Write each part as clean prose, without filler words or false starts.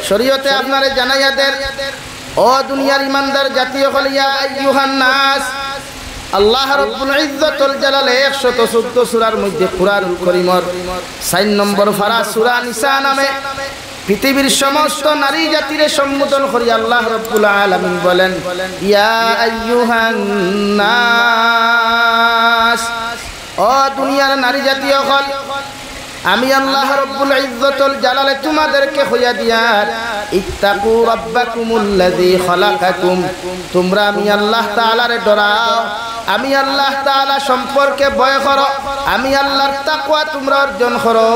শরীয়তে আপনারে জানাইয়া দেন ও দুনিয়ার ইমানদার জাতীয় হলিয়া আইয়ুহান নাস আল্লাহ রাব্বুল ইজ্জাতুল জালালে 114 সূরার মধ্যে কুরআনুল কারীমের 4 নম্বর পারা সূরা নিসা নামে পৃথিবীর সমস্ত নারী জাতিরে সম্বোধন করি আল্লাহ রাব্বুল আলামিন বলেন ইয়া আইয়ুহান নাস ও দুনিয়ার নারী জাতি হল আমি আল্লাহ রাব্বুল ইজ্জাতুল জালালে তোমাদেরকে হইয়া দিয়ার ইত্তাকু রাব্বাকুমুল্লাযী খালাকাকুম তোমরা আমি আল্লাহ তাআলারে ডরাও আমি আল্লাহ তাআলা সম্পর্কে ভয় করো আমি আল্লাহর তাকওয়া তোমরা অর্জন করো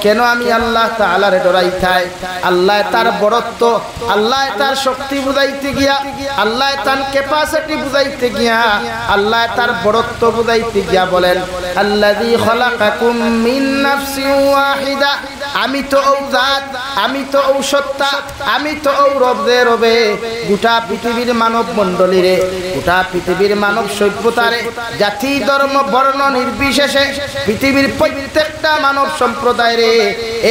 কেন আমি আল্লাহ তাআলারে ডরাইতাই আল্লাহ তার বড়ত্ব আল্লাহ তার শক্তি বুঝাইতে গিয়া আল্লাহ তার ক্যাপাসিটি বুঝাইতে গিয়া আল্লাহ তার বড়ত্ব বুঝাইতে গিয়া বলেন আল্লাযী খালাকাকুম মিন নাফসিন ওয়াহিদা আমি তো ও জাত আমি তো ও সত্তা আমি তো ও রবে গোটা পৃথিবীর মানব মণ্ডলীরে গোটা পৃথিবীর মানব সভ্যতারে জাতি ধর্ম বর্ণ নির্বিশেষে পৃথিবীর প্রত্যেকটা মানব সম্প্রদায়ের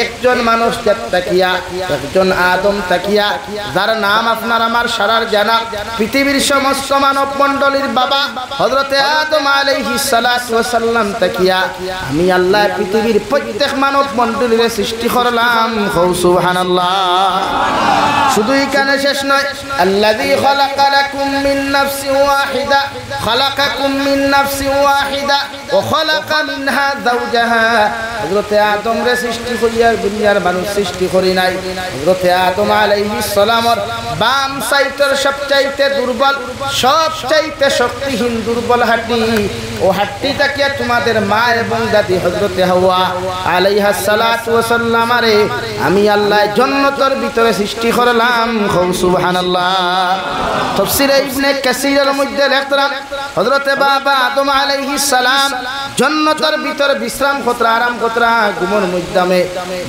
একজন মানুষ তাকিয়া একজন আদম তাকিয়া যার নাম আপনার আমার সারার জানা পৃথিবীর সমস্ত মানব মণ্ডলীর বাবা হযরতে আদম আলাইহিস সালাতু ওয়াস সালাম তাকিয়া আমি আল্লাহ পৃথিবীর প্রত্যেক মানব মণ্ডলীর সৃষ্টি করলাম সুবহানাল্লাহ শুধু এখানে শেষ নয় আল্লাযী খালাকা লাকুম মিন নাফসিন ওয়াহিদা খালাকাকুম মিন নাফসিন ওয়াহিদা ওয়া খালাকা মিনহা যাওজাহা হযরতে আদম রে সৃষ্টি করিয়া দুনিয়ার মানুষ সৃষ্টি করি নাই হযরতে আদম আলাইহিস সালামের বাম সাইটের সবচাইতে দুর্বল সবচাইতে শক্তিহীন দুর্বল হাড্ডি ও হাড্ডিটাকে তোমাদের মা এবং দাদি হযরতে হাওয়া আলাইহাস সালাতু ওয়াস সালাম রে আমি আল্লাহ জান্নাতের ভিতরে সৃষ্টি করলাম সুবহানাল্লাহ তাফসীর ইবনে কাসীরের মধ্যে লেখতেন হযরতে বাবা আদম আলাইহিস সালাম জান্নাতের ভিতরে বিশ্রাম করতে আরাম করতে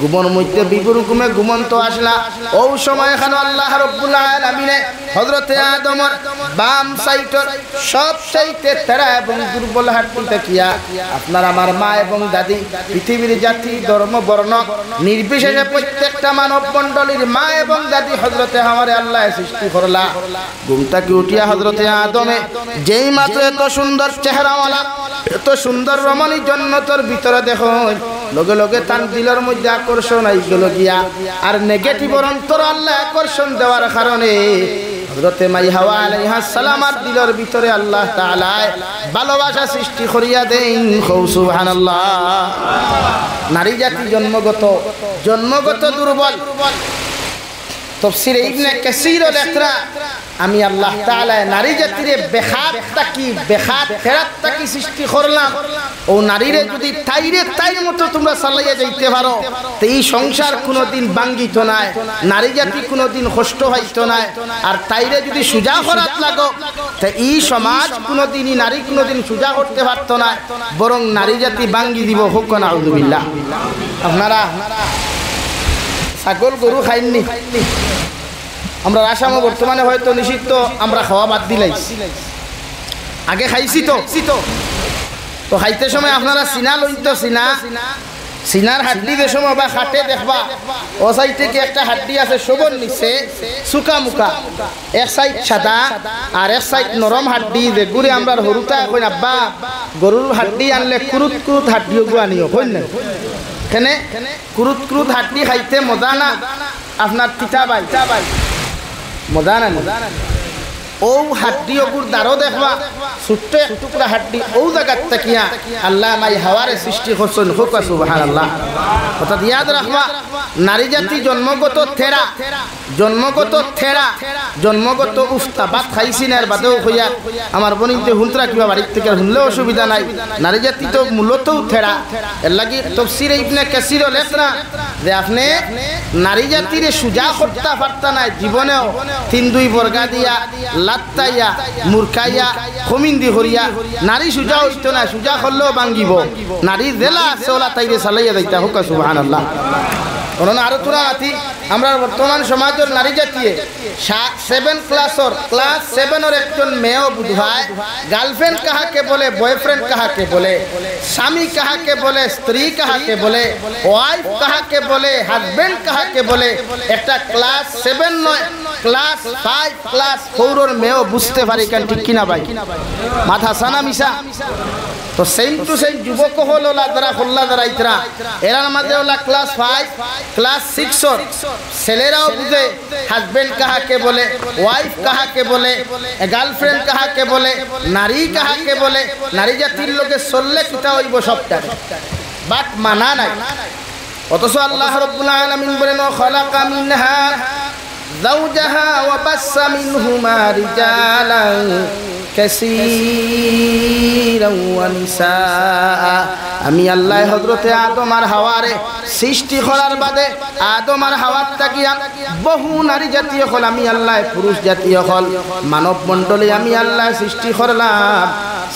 গুমর মধ্যে বিপুর ঘুমে ঘুমন্ত আসলা ও সময় খান আল্লাহ রাব্বুল আলামিন হযরতে আদমের বাম সাইটের সব চাইতে তেরা এবং দুর্বল হাড্ডি তাকিয়া আপনার আমার মা এবং দাদি পৃথিবীর জাতি ধর্ম বর্ণ নির্বিশেষে প্রত্যেকটা মানব মণ্ডলীর মা এবং দাদি হযরতে হাওয়ারে আল্লাহ সৃষ্টি করলা ঘুম থেকে উঠিয়া হযরতে আদমে যেই মাত্র এত সুন্দর চেহারাওয়ালা এত সুন্দর রমণী জান্নাতের ভিতরে দেখো লগে লগে তার দিলের মধ্যে আকর্ষণ আইগল গিয়া আর নেগেটিভ অন্তর আল্লাহ আকর্ষণ দেওয়ার কারণে হযরতে মাই হাওয়া আলাইহিস সালামের দিলের ভিতরে আল্লাহ তাআলা ভালোবাসা সৃষ্টি করিয়া দেন সুবহানাল্লাহ নারী জাতি জন্মগত দুর্বল তাফসীর ইবনে কাসীর লেখরা আমি আল্লাহ তাআলা নারী জাতিরে বেখাত ফেরাত তাকি সৃষ্টি করলাম ও নারীরে যদি তাইর মতো তোমরা চালাইয়া যাইতে পারো তো এই সংসার কোনোদিন ভাঙ্গিত না নারী জাতি কোনোদিন কষ্ট হইত না আর তাইরে যদি সুজা করাত লাগো তো এই সমাজ কোনোদিনই নারী কোনোদিন সুজা করতে পারত না বরং নারী জাতি ভাঙ্গি দিব হোক না আউযুবিল্লাহ আপনারা ছাগল গরু খাইননি আমরা আসামে বর্তমানে হয়তো নিষিদ্ধ আমরা খাওয়া বাদ দিলাইছি আগে খাইছি তো খাইতে সময় আপনারা সিনা লইতো সিনার হাড্ডি যে সময় বা খাটে দেখবা ও সাইড থেকে একটা হাড্ডি আছে সবর নিচে সুকা মুকা এক সাইড সাদা আর এক সাইড নরম হাড্ডি যে গুড়ে আমরা হরুতা কই আব্বা গরুর হাড্ডি আনলে কুরুত হাড্ডিও গু আনিও কই না কেনে কুরুত হাড্ডি খাইতে মজা না আপনার তিতা ভাই মজা না ও হাড্ডি ওগুর দ্বারও দেখবা ছোট্ট এক টুকরা হাড্ডি ও জায়গার তাকিয়া আল্লাহ মাই হাওয়ারে সৃষ্টি করছেন হোক সুবহানাল্লাহ অর্থাৎ ইয়াদ রাখবা নারী জাতি জন্মগত উফতা ভাত খাইছি না বাদেও হইয়া আমার বনিতে হুন্তরা কিবা বাড়ির থেকে শুনলে অসুবিধা নাই নারী জাতি তো মূলতও থেরা এর লাগি তাফসীর ইবনে কাসীর লেখরা যে আপনি নারী জাতিরে সুজা করতে পারতা না জীবনেও 3-2 বর্গা দিয়া লাত্তাইয়া মুরকাইয়া খমিন্দি হরিয়া নারী সুজা হইতো না সুজা করলেও ভাঙ্গিব নারী জেলা আছে ওলা তাইরে চালাইয়া যাইতা হোক সুবহানাল্লাহ অননা আরো তোরা আতি আমরা বর্তমান সমাজের নারী জাতীয় 7 ক্লাসর ক্লাস 7 এর একজন মেয়েও বুঝায় গার্লফ্রেন্ড কাহাকে বলে, বয়ফ্রেন্ড কাহাকে বলে, স্বামী কাহাকে বলে, স্ত্রী কাহাকে বলে, ওয়াইফ কাহাকে বলে, হাজবেন্ড কাহাকে বলে, একটা ক্লাস 7 নয় ক্লাস 5 ক্লাস 4 এর মেয়েও বুঝতে পারি কেন, ঠিক কিনা ভাই? মাথা সানা মিশা তো সেম টু সেম যুবক হল যারা হল্লা যারা ইতরা এরার মাঝে হলা ক্লাস 5 ক্লাস 6 এর ছেলেরাও বুঝে হাজবেন্ড কাহাকে বলে, ওয়াইফ কাহাকে বলে, গার্লফ্রেন্ড কাহাকে বলে, নারী কাহাকে বলে। নারী জাতির লোকে চললে কিতা হইব সবটা, বাট মানা নাই। অথচ আল্লাহ রাব্বুল আলামিন বলেন খালাকা মিনহা যাওজাহা ওয়া বাসসা মিনহুমা রিজালান কাসীরান ওয়া নিসা। আমি আল্লাহ হযরতে আদম আর হাওয়ারে সৃষ্টি করার বাদে আদম আর হাওয়ার তাকিয়া বহু নারী জাতীয় হল, আমি আল্লাহ পুরুষ জাতীয় হল মানব মণ্ডলী আমি আল্লাহ সৃষ্টি করলাম।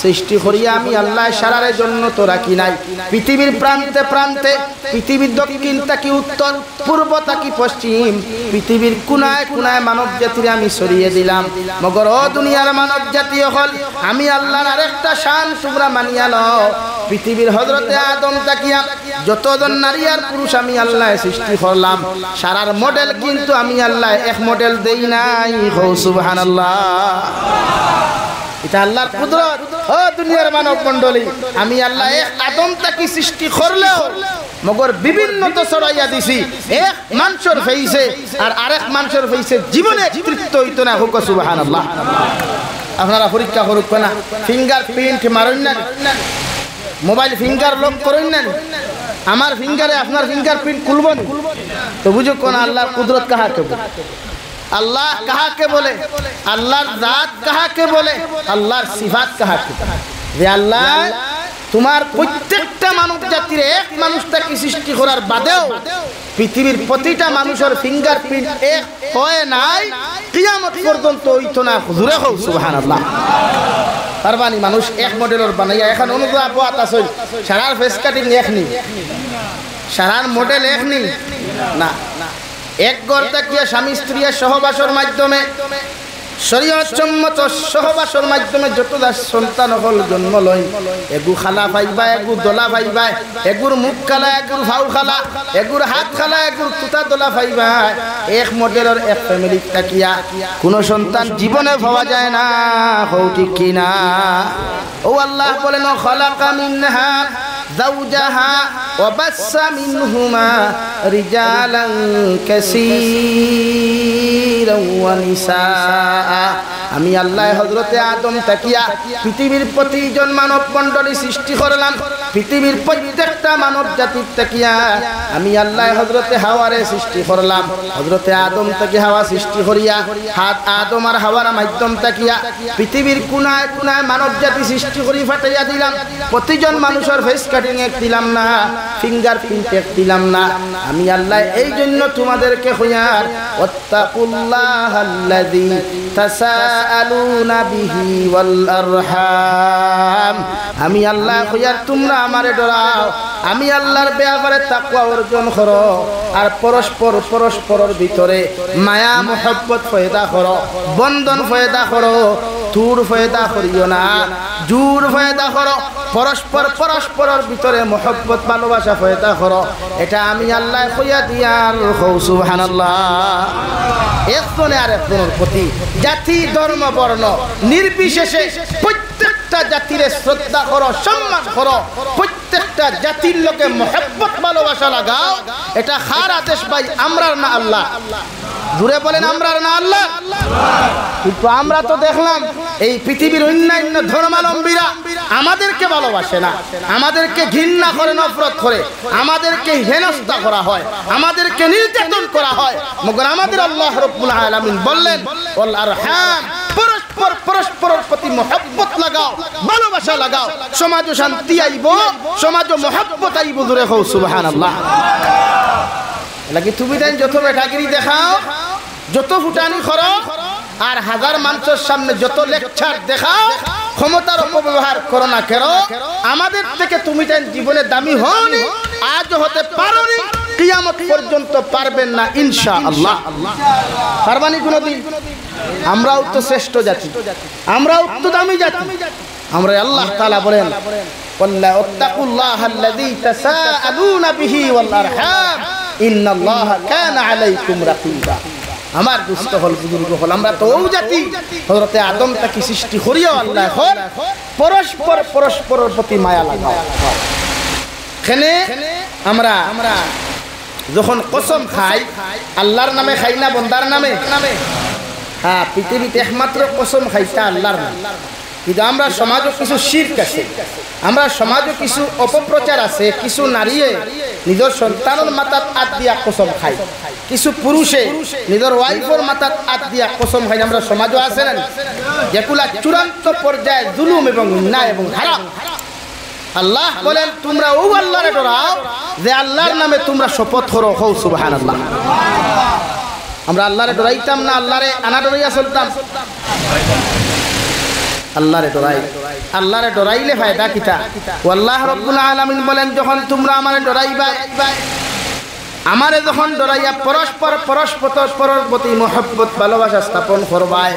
সৃষ্টি করিয়া আমি আল্লাহ সারার জন্য তো রাখি নাই। পৃথিবীর প্রান্তে প্রান্তে, পৃথিবীর দক্ষিণ তাকি উত্তর, পূর্ব তাকি পশ্চিম, পৃথিবীর কোনায় কোনায় মানব জাতিরে আমি ছড়িয়ে দিলাম। মগর ও দুনিয়ার মানব জাতীয় হল আমি আল্লাহর আরেকটা শান তোমরা মানিয়া লও। পৃথিবীর হযরতে আদম তাকিয়া যতজন নারী আর পুরুষ আমি আল্লাহ সৃষ্টি করলাম, সারার মডেল কিন্তু আমি আল্লাহ এক মডেল দেই নাই। হো সুবহানাল্লাহ, এটা আল্লাহর কুদরত। ও দুনিয়ার মানব মণ্ডলী, আমি আল্লাহ এক আদম তাকি সৃষ্টি করলেও মগর বিভিন্ন তো ছড়াইয়া দিছি। এক মানুষের ফেইছে আর আরেক মানুষের ফেইছে জীবনে তৃপ্ত হইতো না। হোক সুবহানাল্লাহ। আপনারা পরীক্ষা করুক না, ফিঙ্গার প্রিন্ট মারুন না, মোবাইল ফিঙ্গার লক করুন না, আমার ফিঙ্গারে আপনার ফিঙ্গার প্রিন্ট খুলব না তো বুঝো কোন আল্লাহর কুদরত কাহাকে বলে, আল্লাহ কাহাকে বলে, আল্লাহর জাত কাহাকে বলে, আল্লাহর সিফাত কাহাকে বলে। যে আল্লাহ তোমার প্রত্যেকটা মানব জাতির এক মানুষটাকে সৃষ্টি করার বাদেও পৃথিবীর প্রতিটা মানুষের ফিঙ্গার প্রিন্ট এক হয় নাই, কিয়ামত পর্যন্ত হইতো না। হুজুরে হোক সুবহানাল্লাহ। পারবানি মানুষ এক মডেলের বানাইয়া এখন অনুযায়ী বাত আছে সারার ফেস কাটিং এক নি, সারার মডেল এক নি না। এক ঘর থাকিয়া স্বামী স্ত্রী সহবাসের মাধ্যমে শরীয়ত সম্মত সহবাসের মাধ্যমে যত সন্তান হল জন্ম লয়, এগু খালা পাইবা, এগু দলা পাইবা, এগুর মুখ খালা, এগুর ভাউ খালা, এগুর হাত খালা, এগুর তুতা দলা পাইবা। এক মডেলের এক ফ্যামিলি থাকিয়া কোনো সন্তান জীবনে পাওয়া যায় না। হও ঠিক কিনা? ও আল্লাহ বলেন খালাকা মিনহা যাওজাহা ওয়া বাসসা মিনহুমা রিজালান কাসীরান ওয়া নিসা। আমি আল্লাহ হযরতে আদম তাকিয়া পৃথিবীর প্রতিজন মানব মণ্ডলী সৃষ্টি করলাম। পৃথিবীর প্রত্যেকটা মানব জাতির তাকিয়া আমি আল্লাহ হযরতে হাওয়ারে সৃষ্টি করলাম। হযরতে আদম থেকে হাওয়া সৃষ্টি করিয়া হাত আদম আর হাওয়ার মাধ্যম তাকিয়া পৃথিবীর কোনায় কোনায় মানব জাতি সৃষ্টি করি ফাটাইয়া দিলাম। প্রতিজন মানুষের ফেস কাটিং এক দিলাম না, ফিঙ্গার প্রিন্ট এক দিলাম না। আমি আল্লাহ এই জন্য তোমাদেরকে হইয়ার ওয়াত্তাকুল্লাহাল্লাযী তাসাআলুনা বিহি ওয়াল আরহাম। আমি আল্লাহ হইয়ার তোমরা আমারে ডরাও। আমি আল্লাহর ব্যাপারে তাকওয়া অর্জন করো আর পরস্পরের ভিতরে মায়া মোহব্বত পয়দা করো, বন্ধন পয়দা করো। তুর পয়দা করিও না, জোর পয়দা করো। পরস্পরের ভিতরে মোহব্বত ভালোবাসা পয়দা করো। এটা আমি আল্লাহ কইয়া দিয়ার। সুবহানাল্লাহ। একজনে আর একজনের প্রতি জাতি ধর্ম বর্ণ নির্বিশেষে প্রত্যেকটা জাতির শ্রদ্ধা করো, সম্মান করো। প্রত্যেকটা জাতির লোকে মোহব্বত ভালোবাসা লাগাও। এটা কার আদেশ ভাই? আমরার না আল্লাহ? জুড়ে বলেন আমরার না আল্লাহ? কিন্তু আমরা তো দেখলাম এই পৃথিবীর অন্যান্য ধর্মাবলম্বীরা আমাদেরকে ভালোবাসে না, আমাদেরকে ঘৃণা করে, নফরত করে, আমাদেরকে হেনস্থা করা হয়, আমাদেরকে নির্যাতন করা হয়। মগর আমাদের আল্লাহ রাব্বুল আলামিন বললেন ওয়াল আরহাম, পরস্পরের প্রতি মহব্বত লাগাও, ভালোবাসা লাগাও। সমাজে শান্তি আইব, সমাজে মহব্বত আইব। জোরে হও সুবহানাল্লাহ। লাগি তুমি দেন যত বেটাগিরি দেখাও, যত ফুটানি করো, আর হাজার মানুষের সামনে যত লেকচার দেখাও, ক্ষমতার অপব্যবহার করো না কেন? আমাদের থেকে তুমি দেন জীবনে দামি হওনি, আজ হতে পারোনি, কিয়ামত পর্যন্ত পারবেন না ইনশাআল্লাহ। পারবানি কোনদিন? আমরাও তো শ্রেষ্ঠ জাতি, আমরাও তো দামি জাতি। আমরা আল্লাহ তাআলা বলেন ওয়াল্লা ওয়াত্তাকুল্লাহাল্লাযী তাসাআলুনা বিহি ওয়াল আরহাম ইন্নাল্লাহা কানা আলাইকুম রাকিবা। আমার দুস্থ হল বুজুর্গ হল, আমরা তো ও জাতি হযরতে আদম থেকে সৃষ্টি করিও আল্লাহ হল পরস্পরের প্রতি মায়া লাগাও। এখানে আমরা যখন কসম খাই আল্লাহর নামে খাই না বন্দার নামে? হ্যাঁ, পৃথিবীতে একমাত্র কসম খাইতা আল্লাহর নামে। কিন্তু আমরা সমাজে কিছু শিরক আছে, আমরা সমাজে কিছু অপপ্রচার আছে। কিছু নারীয়ে নিজের সন্তানের মাথাত হাত দিয়া কসম খায়, কিছু পুরুষে নিজের ওয়াইফের মাথাত হাত দিয়া কসম খায়। আমরা সমাজও আছে না, যেগুলা চূড়ান্ত পর্যায়ে জুলুম এবং অন্যায় এবং হারাম। আল্লাহ বলেন তোমরা ও আল্লাহরে ডরাও যে আল্লাহর নামে তোমরা শপথ করো। হও সুবহানাল্লাহ। আমরা আল্লাহরে ডরাইতাম না, আল্লাহরে আনা ডরাইয়া চলতাম। আল্লাহরে ডরাই, আল্লাহরে ডরাইলে ফায়দা কিতা? আল্লাহ রাব্বুল আলামিন বলেন যখন তোমরা আমারে ডরাইবা, আমারে যখন ডরাইয়া পরস্পরের প্রতি মহব্বত ভালোবাসা স্থাপন করবাই,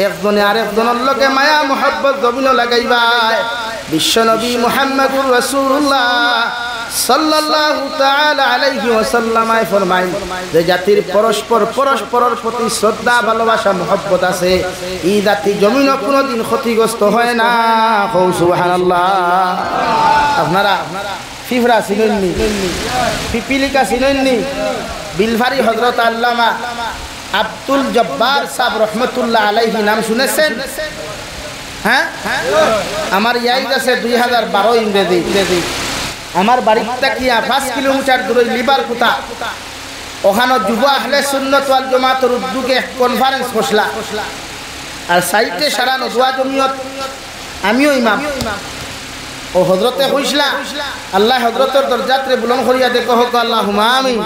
একজনে আরেকজনের লগে মায়া মহব্বত জমিন লাগাইবাই। বিশ্বনবী মুহাম্মদুর রাসূলুল্লাহ সাল্লাল্লাহু তাআলা আলাইহি ওয়াসাল্লাম ফরমায় যে জাতির পরস্পরের প্রতি শ্রদ্ধা ভালোবাসা মহব্বত আছে, এই জাতি জমিন কোনোদিন ক্ষতিগ্রস্ত হয় না। সুবহানাল্লাহ। আপনারা ফিফরা চিনেননি? পিপিলিকা চিনেননি? বিলভারি হযরত আল্লামা আব্দুল জব্বার সাহেব রহমতুল্লাহ আলাইহি নাম শুনেছেন? হ্যাঁ, আমার ইয়াইদ আছে 2012 ইংরেজি। আমার বাড়ির থেকে 5 কিলোমিটার দূরে লিবার কোথা, ওখানে যুব আহলে সুন্নাত ওয়াল জামাতের উদ্যোগে কনফারেন্স বসলা। আর সাইটে সারা নদুয়া জমিয়ত, আমিও ইমাম। ও হযরতে কইসলা আল্লাহ হযরতের দরজাতে বুলন্দ করিয়া দেখো হোক আল্লাহুম্মা আমিন।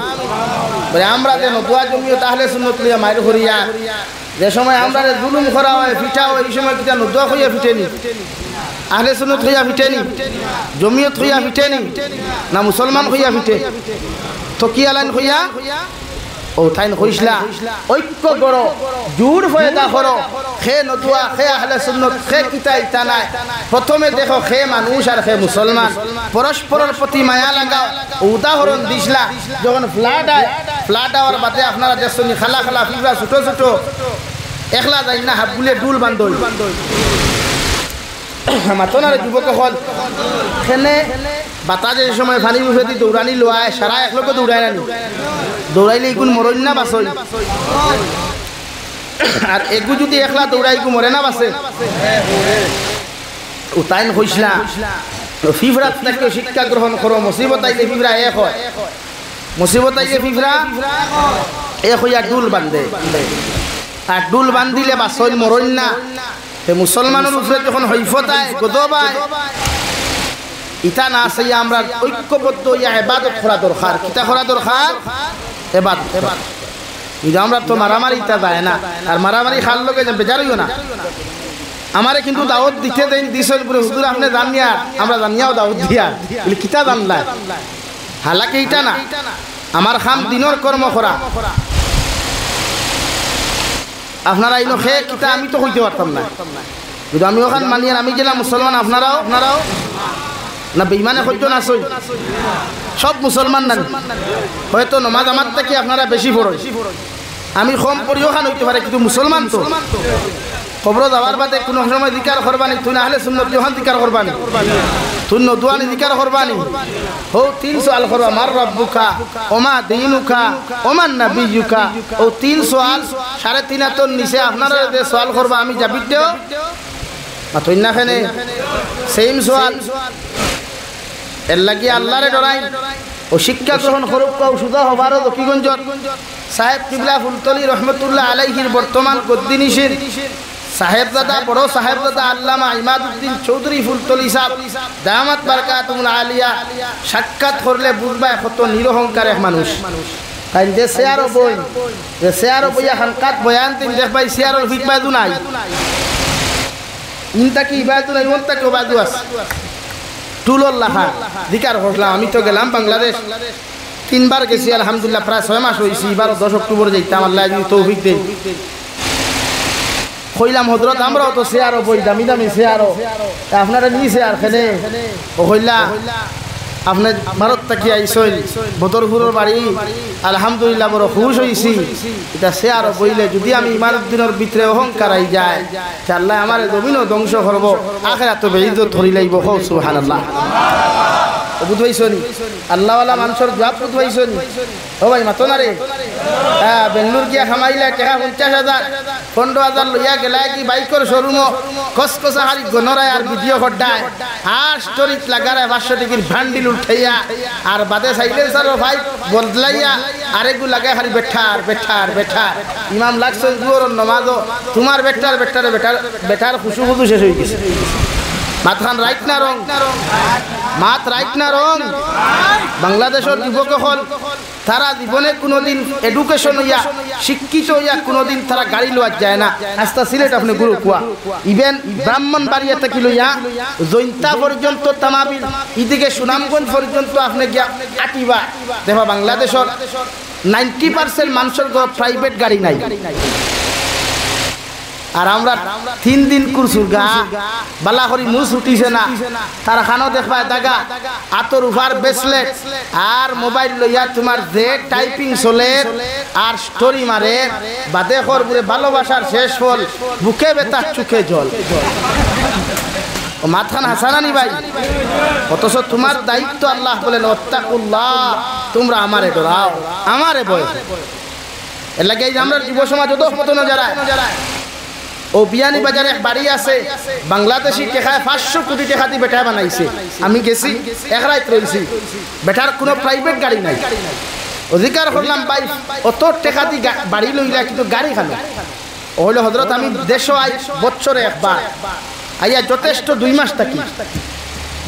বলে আমরা যে নদুয়া জমিয়ত আহলে সুন্নাত লিয়া মাইর করিয়া যে সময় আমরা জুলুম করা হয় পিঠা হয়, এই সময় কিটা নদুয়া হইয়া পিটেনি, আহলে সুন্নাত হইয়া পিটেনি, জমিয়ত হইয়া পিটেনি, না মুসলমান হইয়া পিটে? তো কি আলাইন হইয়া ও তাইন কইসলা ঐক্য করো, জোর ফয়দা করো। খে নদুয়া, খে আহলে সুন্নাত, খে কিতা ইতা নাই। প্রথমে দেখো খে মানুষ আর খে মুসলমান, পরস্পরের প্রতি মায়া লাগাও। উদাহরণ দিসলা যখন ফ্লাড হয়, ফ্লাড হওয়ার বাদে আপনারা দেখছেন খালা খালা ফিফরা ছোট ছোট একলা যাই না হাবগুলে ডুল বান্ধই মাতনার যুবক হল সেনে বাতাজের সময় ফানি উঠে দি দৌড়ানি লোয়ায় সারা এক লোক দৌড়ায় নানি, দৌড়াইলে ইগুন মরণ না বাসই। আর এগু যদি একলা দৌড়াই ইগু মরে না বাসে। ও তাইন হইসলা ফিফরা থেকে শিক্ষা গ্রহণ করো। মুসিবত আইলে ফিফরা এক হয়, মুসিবত আইলে ফিফরা এক হইয়া ডুল বান্ধে। আর ডুল বান্ধিলে বাসই মরণ না। মুসলমানের উপরে যখন হৈফতায় গদবায় ইটা না আছে, আমরা ঐক্যবদ্ধ ইয়া ইবাদত করা দরকার। কিতা করা দরকার? ইবাদত। কিন্তু আমরা তো মারামারি ইটা যায় না, আর মারামারি খাল লোকে বেজার হইও না। আমারে কিন্তু দাওয়াত দিতে দেন দিছেন পুরো হুজুর আপনি জানিয়া, আমরা জানিয়াও দাওয়াত দিয়া বলে কিতা জানলা। হালাকি ইটা না, আমার খাম দিনের কর্ম করা। আপনারা ইনো খে কিতা আমি তো কইতে পারতাম না, কিন্তু আমি ওখান মানিয়ে আমি গেলাম মুসলমান। আপনারাও না বেঈমানে কইতো না সই সব মুসলমান না, হয়তো নমাজ আমার থেকে আপনারা বেশি পড়েন, আমি কম পড়িও খান হইতে পারে, কিন্তু মুসলমান তো খবর যাওয়ার বাদে কোনো সময় জিকার করবানি। তুই না হলে সুন্নত যখন জিকার করবানি, তুই নদুয়ানি জিকার করবানি। হো 3 সওয়াল করবা, মার রব্বুকা ওমা দীনুকা ওমান নবিয়ুকা। ও 3 সওয়াল 3.5 হাতের নিচে আপনারা যে সওয়াল করবা আমি যাবি দেও মাতই না খানে সেম সওয়াল। এর লাগি আল্লাহরে ডরাই ও শিক্ষা গ্রহণ করুক। সুদা হবারও দকিগঞ্জ সাহেব কিবলা ফুলতলি রহমতুল্লাহ আলাইহির বর্তমান গদ্দিনিশির সাহেবজাদা, বড় সাহেবজাদা আল্লামা ইমাদউদ্দিন চৌধুরী ফুলতলি সাহেব দামাত বারকাতুল আলিয়া সাক্ষাৎ করলে বুঝবা কত নিরহংকার এক মানুষ। তাই যে শেয়ারও বই, যে শেয়ারও বইয়া হানকাত বয়ান তিন দেখবাই শেয়ারের ফিটবাদু নাই, ইনতা কি ইবাদু নাই, ওনতা কি ইবাদু আছে। টুলর লাখা দিকার হসলাম। আমি তো গেলাম বাংলাদেশ, 3বার গেছি আলহামদুলিল্লাহ, প্রায় 6 মাস হয়েছি। এবার 10 অক্টোবর যাইতাম, আল্লাহ যদি তৌফিক দেয়। কইলাম হযরত আমরাও তো শেয়ারও বই দামি দামি শেয়ারও, আপনারা নিয়ে শেয়ার খেলে ও কইলা আপনি ভারত থেকে আইসইল বদরপুরের বাড়ি, আলহামদুলিল্লাহ বড় খুশ হয়েছি। এটা শেয়ারও বইলে যদি আমি ইমানুদ্দিনের ভিতরে অহংকার আই যায়, আল্লাহ আমার জমিনও ধ্বংস করব, আখিরাত তো বেইজ্জত ধরি লাইব। সুবহানাল্লাহ। বুঝবাইছনি আল্লাহওয়ালা মানুষের জবাব বুঝবাইছনি? ও ভাই মাতো না রে। বেঙ্গলোর গিয়া খামাইলে টাকা 50,000 15,000 লইয়া গেলায় কি বাইকর শোরুম কসকসা হারি গনরায় আর ভিডিও খড্ডায় আর স্টোরিত লাগারায় 500 টাকার ভান্ডিল উঠাইয়া আর বাদে সাইলেন্সার ভাই বদলাইয়া আরেকগু লাগায় হারি বেঠার বেঠার বেঠার ইমাম লাগছে জুহর নামাজও তোমার বেঠার বেঠার বেঠার বেঠার খুশু খুশু শেষ হয়ে গেছে। মাথান রাইট না রং? মাত রাইট না রং? বাংলাদেশের যুবক হল তারা জীবনে কোনোদিন এডুকেশন হইয়া শিক্ষিত হইয়া কোনোদিন তারা গাড়ি লওয়া যায় না। আস্তা সিলেট আপনি গুরু কুয়া ইভেন ব্রাহ্মণবাড়িয়া থেকে লইয়া জৈন্তা পর্যন্ত তামাবিল এদিকে সুনামগঞ্জ পর্যন্ত আপনি গিয়া আটিবা দেখবা বাংলাদেশের 90% মানুষের প্রাইভেট গাড়ি নাই। আর আমরা 3 দিন কুরসুর গা বালা করি মুস উঠিছে না, তার খানো দেখবায় দাগা আতর উভার ব্রেসলেট আর মোবাইল লইয়া তোমার যে টাইপিং চলে আর স্টোরি মারে বাদে করবুরে ভালোবাসার শেষ ফল বুকে বেতা চোখে জল। মাথান হাসানানি ভাই, অথচ তোমার দায়িত্ব আল্লাহ বলেন ওয়াত্তাকুল্লাহ, তোমরা আমারে ডরাও আমারে ভয়। এর লাগে আমরা যুব সমাজ যত মতন যারা ও বিয়ানি বাজারে বাড়ি আছে বাংলাদেশি টেকায় 500 কোটি টাকা দিয়ে বেটা বানাইছে। আমি গেছি এক রাত রয়েছি, বেটার কোনো প্রাইভেট গাড়ি নাই। অধিকার করলাম ভাই অত টাকা দিয়ে বাড়ি লইলা কিন্তু গাড়ি খানো হইলো হযরত আমি দেশ আই বছরে একবার আইয়া যথেষ্ট 2 মাস থাকি।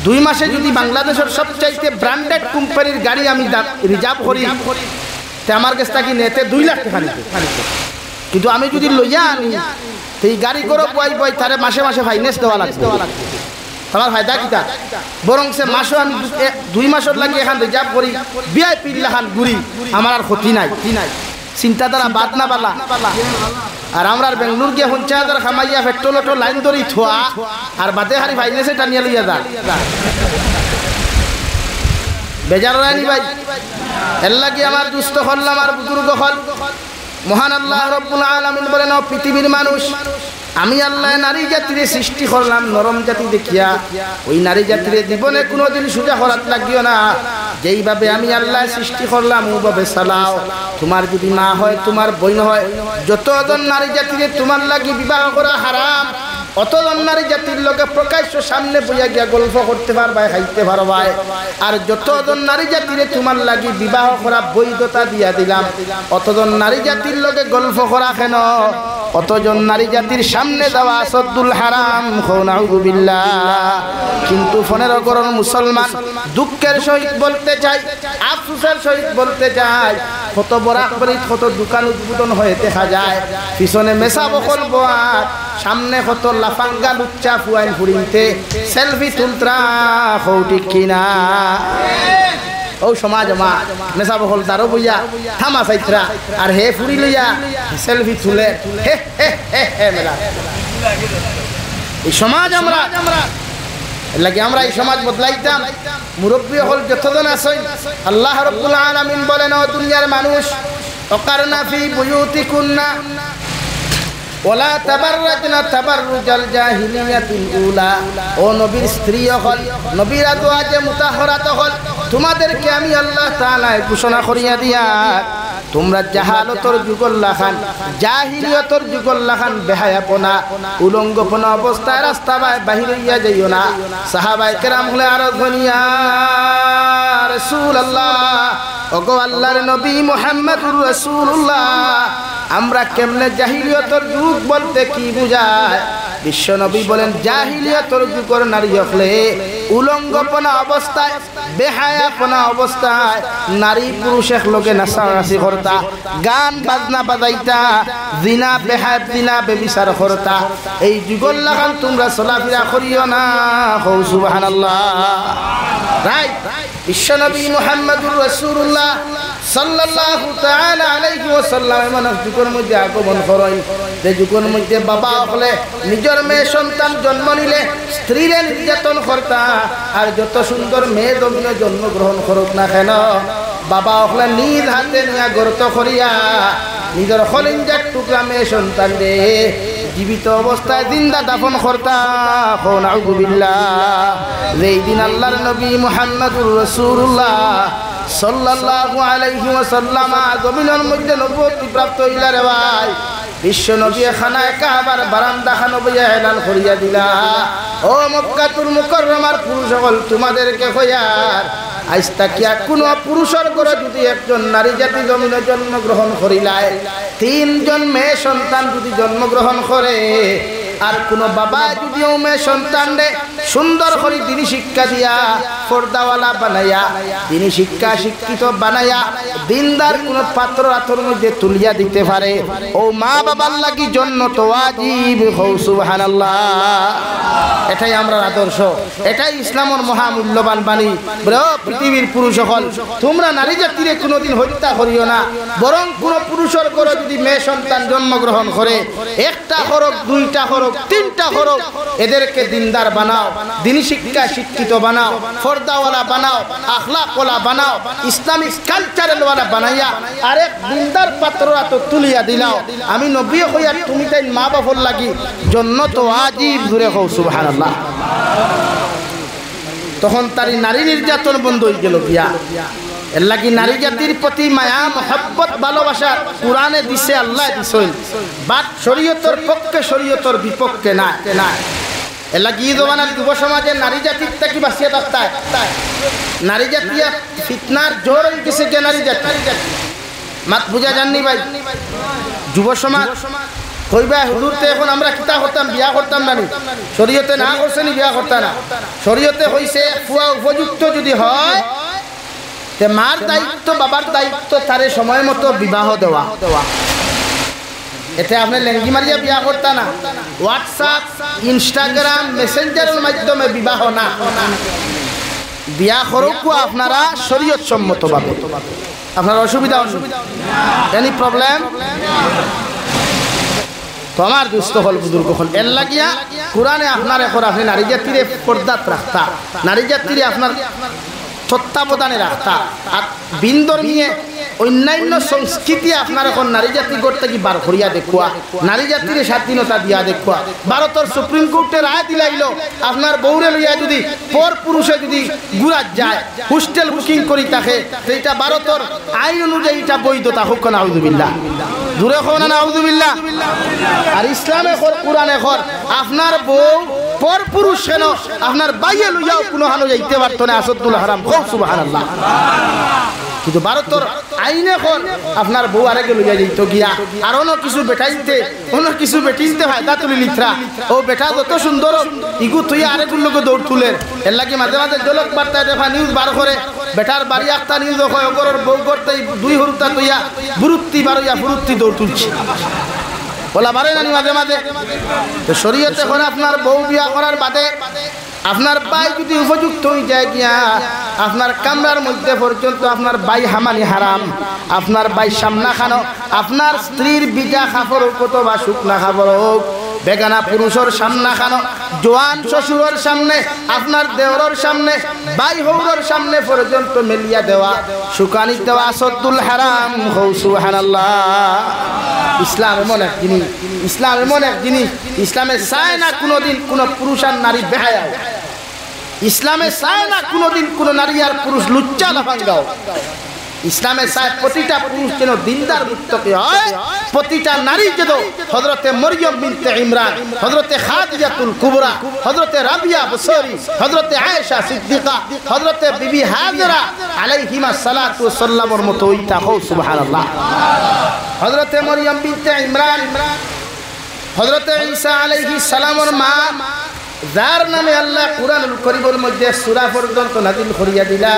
2 মাসে যদি বাংলাদেশের সবচাইতে ব্র্যান্ডেড কোম্পানির গাড়ি আমি রিজার্ভ করি তে আমার কাছে থাকি নেতে 2 লাখ টাকা নিতে। কিন্তু আমি যদি লইয়া আনি এই গাড়ি করে বই বই তারে মাসে মাসে ফাইন্যান্স দেওয়া লাগবে। আমার ফায়দা কিটা? বরং সে মাসে আমি 2 মাসের লাগে এখান রিজার্ভ করি ভিআইপি লাখান ঘুরি, আমার আর ক্ষতি নাই। চিন্তাধারা বাদ না পালা। আর আমরা বেঙ্গলোর গিয়ে 50,000 খামাইয়া পেট্রোল অটো লাইন ধরি থোয়া আর বাদে হারি ফাইন্যান্সে টানিয়া লইয়া যা বেজার রানি ভাই। এর লাগে আমার দুস্থ হল্লাম আর বুজুর্গ হল মহান আল্লাহ রব্বুল আলামিন বলেন ও পৃথিবীর মানুষ, আমি আল্লাহ নারী জাতিরে সৃষ্টি করলাম নরম জাতি দেখিয়া, ওই নারী জাতিরে জীবনে কোনোদিন সোজা করাত লাগিও না। যেইভাবে আমি আল্লাহ সৃষ্টি করলাম ওইভাবে চালাও। তোমার যদি মা হয় তোমার বোন হয়, যতজন নারী জাতিরে তোমার লাগি বিবাহ করা হারাম অতজন নারী জাতির লোকে প্রকাশ্য সামনে বইয়া গিয়া গল্প করতে পারবাই খাইতে পারবাই। আর যতজন নারী জাতিরে তোমার লাগি বিবাহ করা বৈধতা দিয়া দিলাম অতজন নারী জাতির লোকে গল্প করা কেন? অতজন নারী জাতির সামনে যাওয়া সদ্দুল হারাম। নাউযুবিল্লাহ। কিন্তু 15 করোড় মুসলমান দুঃখের সহিত বলতে চাই, আফসোসের সহিত বলতে চাই, কত বরাক বরিত কত দোকান উদ্বোধন হয়ে দেখা যায়, পিছনে মেসা বকল বোয়ার, সামনে কত লাফাঙ্গা লুচ্চা ফুয়াইন ফুরিতে সেলফি তুলত্রা ঠিক কিনা? ও সমাজ মা নেশা বহল দারো বইয়া থামা চাইত্রা আর হে ফুরি লইয়া সেলফি তুলে হে হে হে হে মেলা। এই সমাজ আমরা লাগে আমরা এই সমাজ বদলাইতাম। মুরব্বী হল যতজন আছেন আল্লাহ রাব্বুল আলামিন বলেন ও দুনিয়ার মানুষ ওয়াকারনা ফি বুয়ুতিকুন্না ওয়ালা তাবাররাজনা তাবাররুজাল জাহিলিয়াতিল উলা। ও নবীর স্ত্রী হল নবীর আজওয়াজে মুতাহহারাত হল, তোমাদেরকে আমি আল্লাহ তাআলা ঘোষণা করিয়া দিয়া তোমরা জাহালতর যুগল লাখান জাহিলিয়তর যুগল লাখান বেহায়াপনা উলঙ্গপনা অবস্থায় রাস্তা বাহির হইয়া যাইও না। সাহাবায়ে কেরাম হলে আরো ধনিয়া রাসূলুল্লাহ ওগো আল্লাহর নবী মুহাম্মদুর রাসূলুল্লাহ, আমরা কেমনে জাহিলিয়তর যুগ বলতে কি বুঝায়? বিশ্ব নবী বলেন জাহিলিয়তর যুগের নারী হলে উলঙ্গপনা অবস্থায় বেহায়াপনা অবস্থায় নারী পুরুষ এক লগে নাচানাচি করতা, গান বাজনা বাজাইতা, জিনা বেহায়া জিনা বেবিচার করতা। এই যুগল লাগান তোমরা চলাফেরা করিও না। হৌ সুবহানাল্লাহ। রাইট বিশ্বনবী মুহাম্মদুর রাসূলুল্লাহ সাল্লাল্লাহু তাআলা আলাইহি ওয়াসাল্লাম এমন যুগের মধ্যে আগমন করেন যে যুগের মধ্যে বাবা হলে নিজের মেয়ে সন্তান জন্ম নিলে স্ত্রীরে নির্যাতন করতা আর যত সুন্দর মেয়ে দমিনে জন্মগ্রহণ করুক না কেন বাবা হলে নিজ হাতে নিয়ে গর্ত করিয়া নিজের খলিঞ্জার টুকরা মেয়ে সন্তান রে জীবিত অবস্থায় জিন্দা দাফন করতা নাউযুবিল্লাহ। যেই দিন আল্লাহর নবী মুহাম্মদুর রাসূলুল্লাহ সাল্লাল্লাহু আলাইহি ওয়াসাল্লাম জমিনের মধ্যে নবুয়ত প্রাপ্ত হইলা রে ভাই বিশ্ব নবী খানায় কাবার বারান্দা খানো বইয়া এলান করিয়া দিলা ও মক্কাতুল মুকাররমার পুরুষ সকল তোমাদেরকে কইয়ার আজ তাকিয়া কোন পুরুষের ঘরে যদি একজন নারী জাতি জমিনে জন্মগ্রহণ করিলায় তিনজন মেয়ে সন্তান যদি জন্মগ্রহণ করে আর কোন বাবা যদিও মেয়ে সন্তান রে সুন্দর করে দিনী শিক্ষা দিয়া পর্দাওয়ালা বানাইয়া দিনী শিক্ষা শিক্ষিত বানাইয়া দিনদার কোন পাত্র রাতর মধ্যে তুলিয়া দিতে পারে ও মা বাবার লাগি জন্য তো ওয়াজিব হও সুবহানাল্লাহ। এটাই আমরা আদর্শ, এটাই ইসলামের মহামূল্যবান বাণী। পৃথিবীর পুরুষ সকল তোমরা নারী জাতিরে কোনোদিন হত্যা করিও না, বরং কোন পুরুষের ঘরে যদি মেয়ে সন্তান জন্মগ্রহণ করে একটা করক দুইটা করক তিনটা করক এদেরকে দিনদার বানাও, দিনী শিক্ষা শিক্ষিত বানাও, ফর্দাওয়ালা বানাও, আখলাকওয়ালা বানাও, ইসলামিক কালচারেলওয়ালা বানাইয়া আরেক দিনদার পাত্ররা তো তুলিয়া দিলাও। আমি নবী হইয়া তুমি তাই মা বাবার লাগি জন্য তো ওয়াজিব জুড়ে হও সুবহানাল্লাহ। তখন তার নারী নির্যাতন বন্ধ হয়ে গেল গিয়া। এর লাগি নারী জাতির প্রতি মায়া মহব্বত ভালোবাসা কোরআনে দিছে, আল্লাহ দিছেন, বাট শরীয়তের পক্ষে শরীয়তের বিপক্ষে না। এর লাগি এই জমানার যুব সমাজে নারী জাতির থেকে বাঁচিয়ে থাকতে নারী জাতি ফিতনার জোর হয়ে গেছে কে নারী জাতি মাত বুঝা জাননি ভাই। যুব সমাজ কইবা হুজুরতে এখন আমরা কিতা করতাম বিয়া করতাম না, শরীয়তে না করছে নি বিয়া করতাম না। শরীয়তে হইছে ফুয়া উপযুক্ত যদি হয় তে মার দায়িত্ব বাবার দায়িত্ব তারে সময় মতো বিবাহ দেওয়া। এতে আপনি লেঙ্গি মারিয়া বিয়া করতা না, হোয়াটসঅ্যাপ ইনস্টাগ্রাম মেসেঞ্জারের মাধ্যমে বিবাহ না, বিয়া করুক আপনারা শরীয়ত সম্মত ভাবে। আপনার অসুবিধা এনি প্রবলেম তো আমার দুস্থ হল বুজুর্গ হল এর লাগিয়া কোরআনে আপনার এখন আপনি নারী জাতিরে পর্দাত রাখতা, নারী জাতিরে আপনার তত্ত্বাবধানে রাখতা। আর বিন্দর নিয়ে অন্যান্য সংস্কৃতি আপনার এখন নারী জাতি করতে কি বার করিয়া দেখুয়া, নারী জাতির স্বাধীনতা দিয়া দেখুয়া। ভারতের সুপ্রিম কোর্টের রায় দিলাইল আপনার বউরে লইয়া যদি পর পুরুষে যদি গুড়াত যায় হোস্টেল বুকিং করি থাকে সেইটা ভারতের আইন অনুযায়ী এটা বৈধতা হোক না আউযুবিল্লাহ, দূরে হোক না আউযুবিল্লাহ। আর ইসলামে খর কোরআনে খর আপনার বউ পর পুরুষ কেন আপনার বাইয়ে লইয়াও কোনো হানো যাইতে পারতো না, আসাদুল হারাম হোক সুবহানাল্লাহ। কিন্তু ভারতের আইনে এখন আপনার বউ আরেকে লইয়া যেত গিয়া আর অন্য কিছু বেটাইতে অন্য কিছু বেটিনতে ফায়দা তুলি লিখরা ও বেটা যত সুন্দর ইগু তুই আরেকুর লোক দৌড় তুলেন। এর লাগে মাঝে মাঝে জলক বার্তায় দেখা নিউজ বার করে বেটার বাড়ি একটা নিউজ হয় ওগরের বউ করতে দুই হরুতা তুইয়া বুরুত্তি বারইয়া ফুরুত্তি দৌড় তুলছি বলা বারে জানি মাঝে মাঝে। তো শরীয়তে এখন আপনার বউ বিয়া করার বাদে আপনার বাই যদি উপযুক্ত হয়ে যায় গিয়া আপনার কামরার মধ্যে পর্যন্ত আপনার বাই হামানি হারাম, আপনার বাই সামনা খানো, আপনার স্ত্রীর বিজা খাফর হোক অথবা শুকনা খাফর হোক, বেগানা পুরুষের সামনা খানো, জোয়ান শ্বশুরের সামনে, আপনার দেওরের সামনে, বাই হৌরের সামনে পর্যন্ত মেলিয়া দেওয়া, শুকানি দেওয়া আসাদুল হারাম হৌ সুবহানাল্লাহ। ইসলাম এমন এক জিনিস, ইসলাম এমন এক জিনিস, ইসলামে চায় না কোনোদিন কোনো পুরুষ আর নারী বেহায়া, ইসলামে চায় না কোনোদিন কোনো নারী আর পুরুষ লুচ্চা লাফাঙ্গাও। ইসলামে চায় প্রতিটা পুরুষ যেন দিনদার মুত্তাকি হয়, প্রতিটা নারী যেন হযরতে মরিয়ম বিনতে ইমরান, হযরতে খাদিজাতুল কুবরা, হযরতে রাবিয়া বসরি, হযরতে আয়েশা সিদ্দিকা, হযরতে বিবি হাজরা আলাইহিমা সালাতু ওয়াস সালামের মতো হইতা হও সুবহানাল্লাহ। হযরতে মরিয়ম বিনতে ইমরান, হযরতে ঈসা আলাইহিস সালামের মা যার নামে আল্লাহ কুরআনুল কারীমের মধ্যে সূরা পর্যন্ত নাযিল করিয়া দিলা,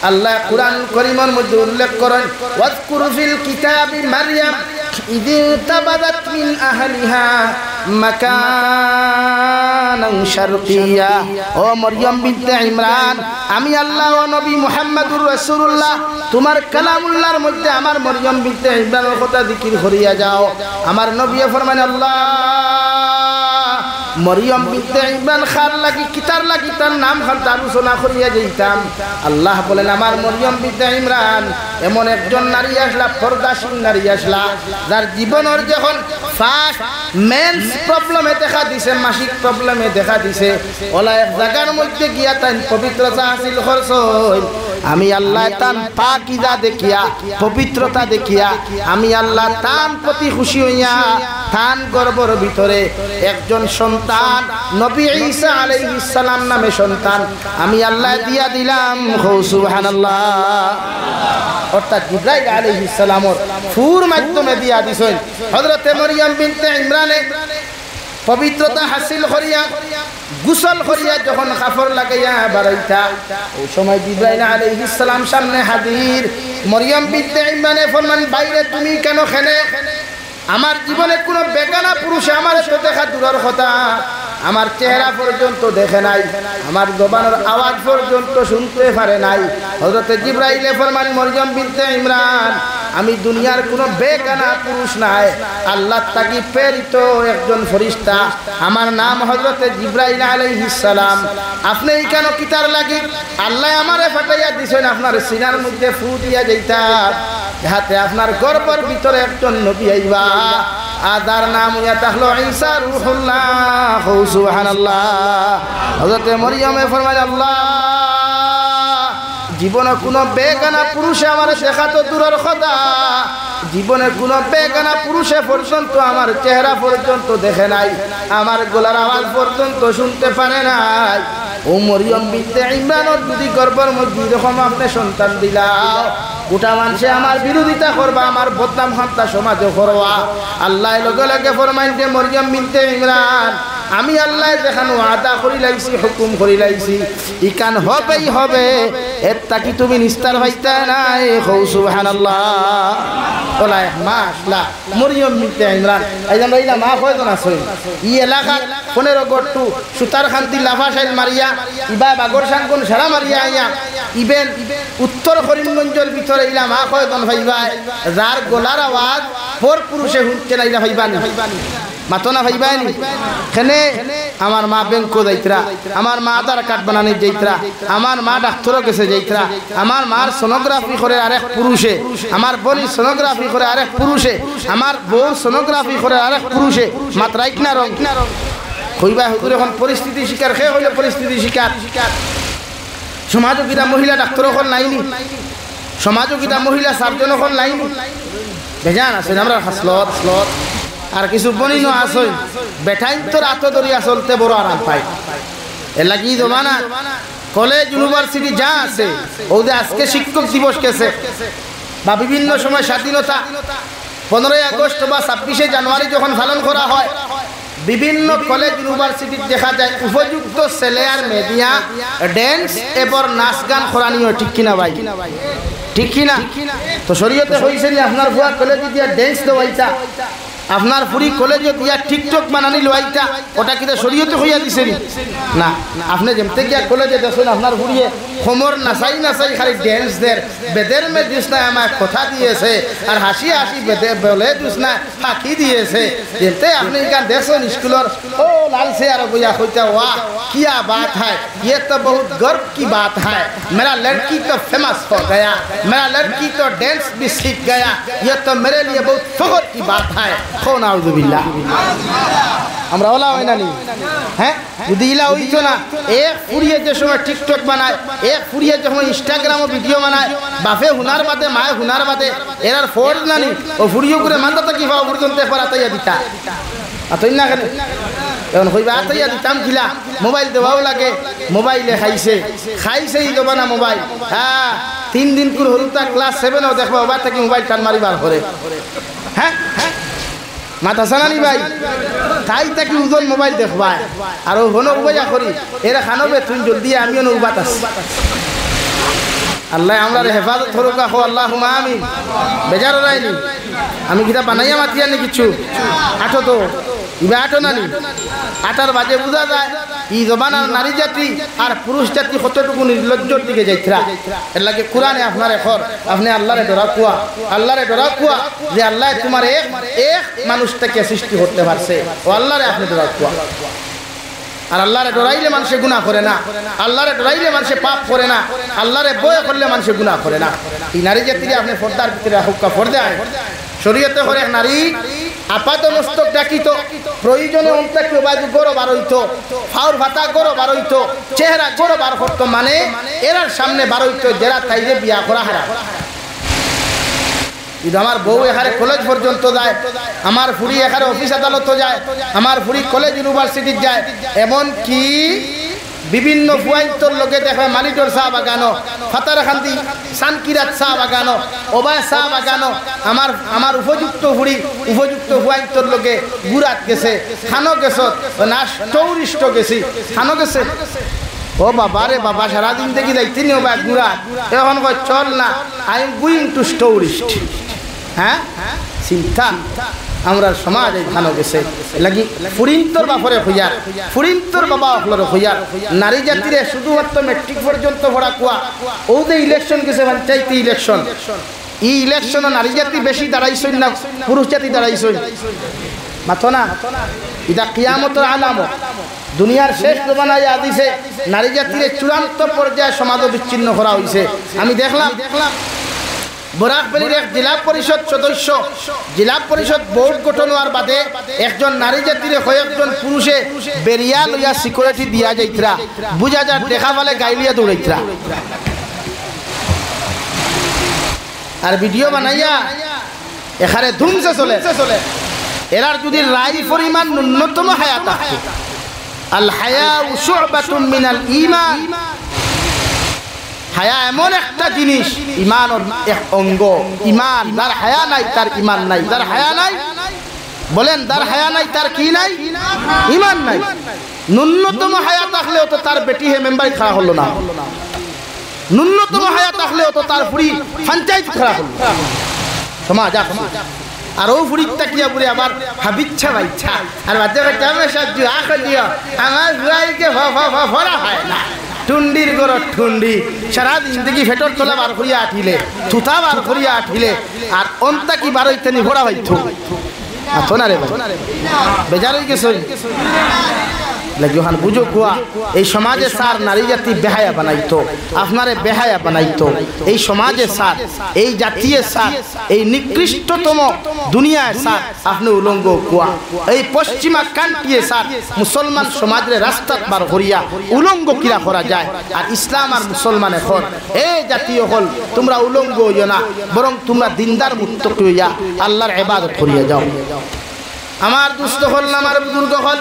আল্লাহ কুরআনুল কারীমের মধ্যে উল্লেখ করেন ওয়াজকুর ফিল কিতাবি মারইয়াম ইয তাবাদাত মিন আহলিহা মাকানান শারকিয়া। ও মরিয়ম বিনতে ইমরান, আমি আল্লাহ ও নবী মুহাম্মদুর রাসূলুল্লাহ তোমার কালামুল্লাহর মধ্যে আমার মরিয়ম বিনতে ইমরানের কথা জিকির করিয়া যাও। আমার নবী ফরমান আল্লাহ মরিয়ম বিনতে ইমরান খার লাগি কিতার লাগি তার নাম খান আলোচনা করিয়া যাইতাম। আল্লাহ বলেন আমার মরিয়ম বিনতে ইমরান এমন একজন নারী আসলা, পর্দাশীল নারী আসলা, যার জীবনের যখন ফার্স্ট মেন্স প্রবলেমে দেখা দিছে, মাসিক প্রবলেমে দেখা দিছে, ওলা এক জায়গার মধ্যে গিয়া তাই পবিত্রতা হাসিল করছই। আমি আল্লাহ তান পাকিজা দেখিয়া, পবিত্রতা দেখিয়া আমি আল্লাহ তান প্রতি খুশি হইয়া তান গর্ভর ভিতরে একজন সন্তান নবী ঈসা আলাইহিস সালাম নামে সন্তান আমি আল্লাহ দিয়া দিলাম। সুবহানাল্লাহ। অর্থাৎ জিবরাইল আলাইহিস সালামর ফুর মাধ্যমে দিয়া দিছেন হযরতে মরিয়ম বিনতে ইমরানে পবিত্রতা হাসিল করিয়া গোসল করিয়া যখন কাপড় লাগাইয়া বাড়াইতা, ওই সময় জিবরাইল আলাইহিস সালাম সামনে হাজির। মরিয়ম বিনতে ইমরানে ফরমান বাইরে তুমি কেন খেলে? আমার জীবনে কোনো বেগানা পুরুষে আমার সাথে দেখা দূরের কথা, আমার চেহারা পর্যন্ত দেখে নাই, আমার জবানের আওয়াজ পর্যন্ত শুনতে পারে নাই। হযরত জিবরাইলে ফরমান মরিয়ম বিনতে ইমরান আমি দুনিয়ার কোনো বেগানা পুরুষ নাই, আল্লাহ তাকি প্রেরিত একজন ফেরেশতা, আমার নাম হযরত জিবরাইল আলাইহিস সালাম। আপনি কেন কিতার লাগি? আল্লাহ আমারে ফাটাইয়া দিছেন আপনার সিনার মধ্যে ফু দিয়া যাইতা, যাতে আপনার গর্ভের ভিতরে একজন নবী আইবা, আদার নাম ইয়া তাহলো ঈসা রূহুল্লাহ। সুবহানাল্লাহ। হযরত মরিয়মে ফরমায় আল্লাহ জীবনে কোনো বেগানা পুরুষে আমার দেখা তো দূরের কথা, জীবনে কোনো বেগানা পুরুষে পর্যন্ত আমার চেহারা পর্যন্ত দেখে নাই, আমার গলার আওয়াজ পর্যন্ত শুনতে পারে নাই। ও মরিয়ম বিনতে ইমরানের যদি গর্ভের মধ্যে এরকম আপনি সন্তান দিলা, গোটা মানুষে আমার বিরোধিতা করবা, আমার বদনাম হত্যা সমাজে করবা। আল্লাহ লগে লগে ফরমাইন যে মরিয়ম বিনতে ইমরান আমি আল্লাহ যেখানে ওয়াদা করি লাইছি, হুকুম করি লাইছি, ইকান হবেই হবে, এর তাকি তুমি নিস্তার হইতা নাই। সুবহানাল্লাহ। ওলা মাশাআল্লাহ মরিয়ম বিনতে ইমরান আইজাম রাইলা মা কয়জন আছে ই এলাকার 15 গট্টু সুতার খান্তি লাফা শাইল মারিয়া ইবা বাগর সাঙ্গুন সারা মারিয়া আইয়া ইবেন উত্তর করিমগঞ্জের ভিতরে ইলা মা কয়জন ভাইবা যার গলার আওয়াজ পর পুরুষে হুঁচে না ইলা ভাইবানি মাতো না ভাইবানি। খেনে আমার মা ব্যাংকো যাইতরা, আমার মা আধার কার্ড বানানি যাইতরা, আমার মা ডাক্তারও গেছে যাইতরা, আমার মার সোনোগ্রাফি করে আরেক পুরুষে, আমার বোন সোনোগ্রাফি করে আরেক পুরুষে, আমার বউ সোনোগ্রাফি করে আরেক পুরুষে, মাত্রাইক না রং হইবা হুজুর এখন পরিস্থিতি শিকার খেয়ে হইলে পরিস্থিতি শিকার। সমাজকিতা মহিলা ডাক্তার এখন নাইনি, সমাজকিতা মহিলা সার্জন এখন নাইনি, বেজান আছে আমরা হাসলত স্লত আর কিছু বনিনো আসই বেঠাইন তো রাত দরিয়া চলতে বড় আরাম পায়। এর লাগি জমানা কলেজ ইউনিভার্সিটি যা আছে ওদের আজকে শিক্ষক দিবস কেছে বা বিভিন্ন সময় স্বাধীনতা 15ই আগস্ট বা 26শে জানুয়ারি যখন পালন করা হয়, বিভিন্ন কলেজ ইউনিভার্সিটির দেখা যায় উপযুক্ত ছেলে আর মেয়েদিয়া ড্যান্স এবং নাচ গান করানিও, ঠিক কিনা ভাই? ঠিক কিনা? তো শরীয়তে হয়েছে নি আপনার ভুয়া কলেজে দিয়া ড্যান্স দেওয়াইতা, আপনার পুরী কলেজে দিয়া টিকটক বানানি লইতা, ওটা কিন্তু শরীয়তে হইয়া দিছে না। আপনি যেমতে গিয়া কলেজে দেখুন আপনার পুরিয়ে খমর নাচাই নাচাই খালি ড্যান্স দের বেদের মে দুসনায় আমার কথা দিয়েছে আর হাসি হাসি বেদে বলে দুসনায় ফাঁকি দিয়েছে, যেতে আপনি এখান দেখছেন স্কুলের ও লাল से আর भैया होता वाह क्या बात है, ये तो बहुत गर्व की बात है, मेरा लड़की तो फेमस हो गया, मेरा लड़की तो डांस भी सीख गया, ये तो मेरे लिए बहुत फख्र की बात है। কোন আউযুবিল্লাহ আমরা ওলা হয় না নি? হ্যাঁ যদি ইলা হইতো না এক ফুরিয়ে যে সময় টিকটক বানায়, এক ফুরিয়ে যখন ইনস্টাগ্রামে ভিডিও বানায়, বাপে হুনার বাদে মায়ে হুনার বাদে এরার ফোর্স না নি, ও ফুরিয়ে করে মানতা কি পাওয়া পর্যন্ত পারাতাইয়া দিতা আতই না কেন এখন কইবা আতাইয়া দিতাম কিলা, মোবাইল দেওয়াও লাগে, মোবাইলে খাইছে খাইছেই দেবা না মোবাইল। হ্যাঁ 3 দিন করে হরুতা ক্লাস 7ও দেখবা ওবা থেকে মোবাইল টান মারিবার করে। হ্যাঁ মাথা সানানি ভাই তাই তাকে ওজন মোবাইল দেখবা আর হনো উবাইয়া করি এরা খানবে তুই জলদি আমিও না উবাত আছি। আল্লাহ আমরা হেফাজত করুক, আল্লাহুম্মা আমিন। বেজার রাইনি আমি কিতা বানাইয়া মাতিয়া নি কিছু আঠো তো ইবা আটো নানি আটার বাজে বোঝা যায় এই জমানার নারী জাতি আর পুরুষ জাতি কতটুকু নির্লজ্জর দিকে যাইতরা। এর লাগে কোরআনে আপনার এখন আপনি আল্লাহরে ডরা কুয়া, আল্লাহরে ডরা কুয়া যে আল্লাহ তোমার এক মানুষটাকে সৃষ্টি করতে পারছে, ও আল্লাহরে আপনি ডরা কুয়া। আর আল্লাহরে ডরাইলে মানুষে গুনাহ করে না, আল্লাহরে ডরাইলে মানুষে পাপ করে না, আল্লাহরে ভয় করলে মানুষে গুনাহ করে না। এই নারী জাতিরে আপনি পর্দার ভিতরে হুক্কা পর্দা শরীয়তে করে নারী আপাত মস্তক ডাকিত, প্রয়োজনে অন্তাকে বাজু গরো বার হইতো, ফাউর ভাতা গরো বার হইতো, চেহারা গরো বার করতো, মানে এরার সামনে বার হইতো যারা তাইরে বিয়া করা হারা। কিন্তু আমার বউ এখানে কলেজ পর্যন্ত যায়, আমার ফুড়ি এখানে অফিস আদালত যায়, আমার ফুড়ি কলেজ ইউনিভার্সিটি যায়, এমন কি বিভিন্ন ফুয়াইতর লোকে দেখে মালিটোর চা বাগানো, ফাতারখান্দি সানকিরাত চা বাগানো, ওবায় চা বাগানো, আমার উপযুক্ত ফুড়ি উপযুক্ত ফুয়াইতর লোকে গুড়াত গেছে, খানো গেছ নাশ টৌরিষ্ট গেছি, খানো গেছে। ও বাবা রে বাবা, সারাদিন দেখি যাইতে নি ওবা গুড়া, এখন কয় চল না, আই এম গোয়িং টু টৌরিস্ট। হ্যাঁ চিন্তা আমরা সমাজ ভালো গেছে লাগি ফুরিন্তর বাপরে হইয়ার, ফুরিন্তর বাবা অফলর হইয়ার নারী জাতিরে শুধুমাত্র মেট্রিক পর্যন্ত ভরা কুয়া। ও যে ইলেকশন গেছে পঞ্চায়েত ইলেকশন, এই ইলেকশনে নারী জাতি বেশি দাঁড়াইছই না পুরুষ জাতি দাঁড়াইছই মাথো না? এটা কিয়ামতের আলামত। দুনিয়ার শেষ জমানায় আদিছে নারী জাতিরে চূড়ান্ত পর্যায়ে সমাজ বিচ্ছিন্ন করা হয়েছে। আমি দেখলাম বরাকবাড়ির এক জেলা পরিষদ সদস্য, জেলা পরিষদ বোর্ড গঠন হওয়ার বাদে একজন নারী জাতির কয়েকজন পুরুষে বেরিয়া লইয়া সিকিউরিটি দিয়া যাইতরা, বুঝা যার দেখা পালে গাইলিয়া দৌড়াইতরা আর ভিডিও বানাইয়া এখানে ধুমসে চলে। এরার যদি রায় পরিমাণ ন্যূনতম হায়াত থাকে, আল হায়া শুবাতুম মিনাল ঈমান, হায়া এমন একটা জিনিস ইমানের এক অঙ্গ। ইমান যার হায়া নাই তার ইমান নাই, যার হায়া নাই বলেন যার হায়া নাই তার কি নাই? ইমান নাই। ন্যূনতম হায়া থাকলেও তো তার বেটি হে মেম্বারি খাড়া হলো না, ন্যূনতম হায়া থাকলেও তো তার ফুড়ি পঞ্চায়েত খাড়া হলো সমাজ। আর ও ফুড়ির তাকিয়া পুরে আবার হাবিচ্ছা বাইচ্ছা আর বাচ্চারা কেমন সাহায্য আখ দিও আমার ভাইকে ভরা হয় না, টুন্ডির গর ঠুন্ডি সারা জিন্দগি ফেটর তোলা বার করিয়া আঠিলে, থুতা বার করিয়া আঠিলে, আর অন্তা কি বার হইতে নি ভরা হইতো আছো না রে বেজার হয়ে গেছে লাগি বুঝো কুয়া। এই সমাজে সার নারী জাতি বেহায়া বানাইতো, আপনারে বেহায়া বানাইতো এই সমাজে সার, এই জাতীয় সার, এই নিকৃষ্টতম দুনিয়ায় সার আপনি উলঙ্গ কুয়া। এই পশ্চিমা কান্ট্রিয়ে সার মুসলমান সমাজের রাস্তাত বার করিয়া উলঙ্গ কিরা করা যায়। আর ইসলাম আর মুসলমান এখন এই জাতীয় হল তোমরা উলঙ্গ হইও না, বরং তোমরা দিনদার মুত্তকি হইয়া আল্লাহর ইবাদত করিয়া যাও। আমার দুস্থ হল না, আমার বুজুর্গ হল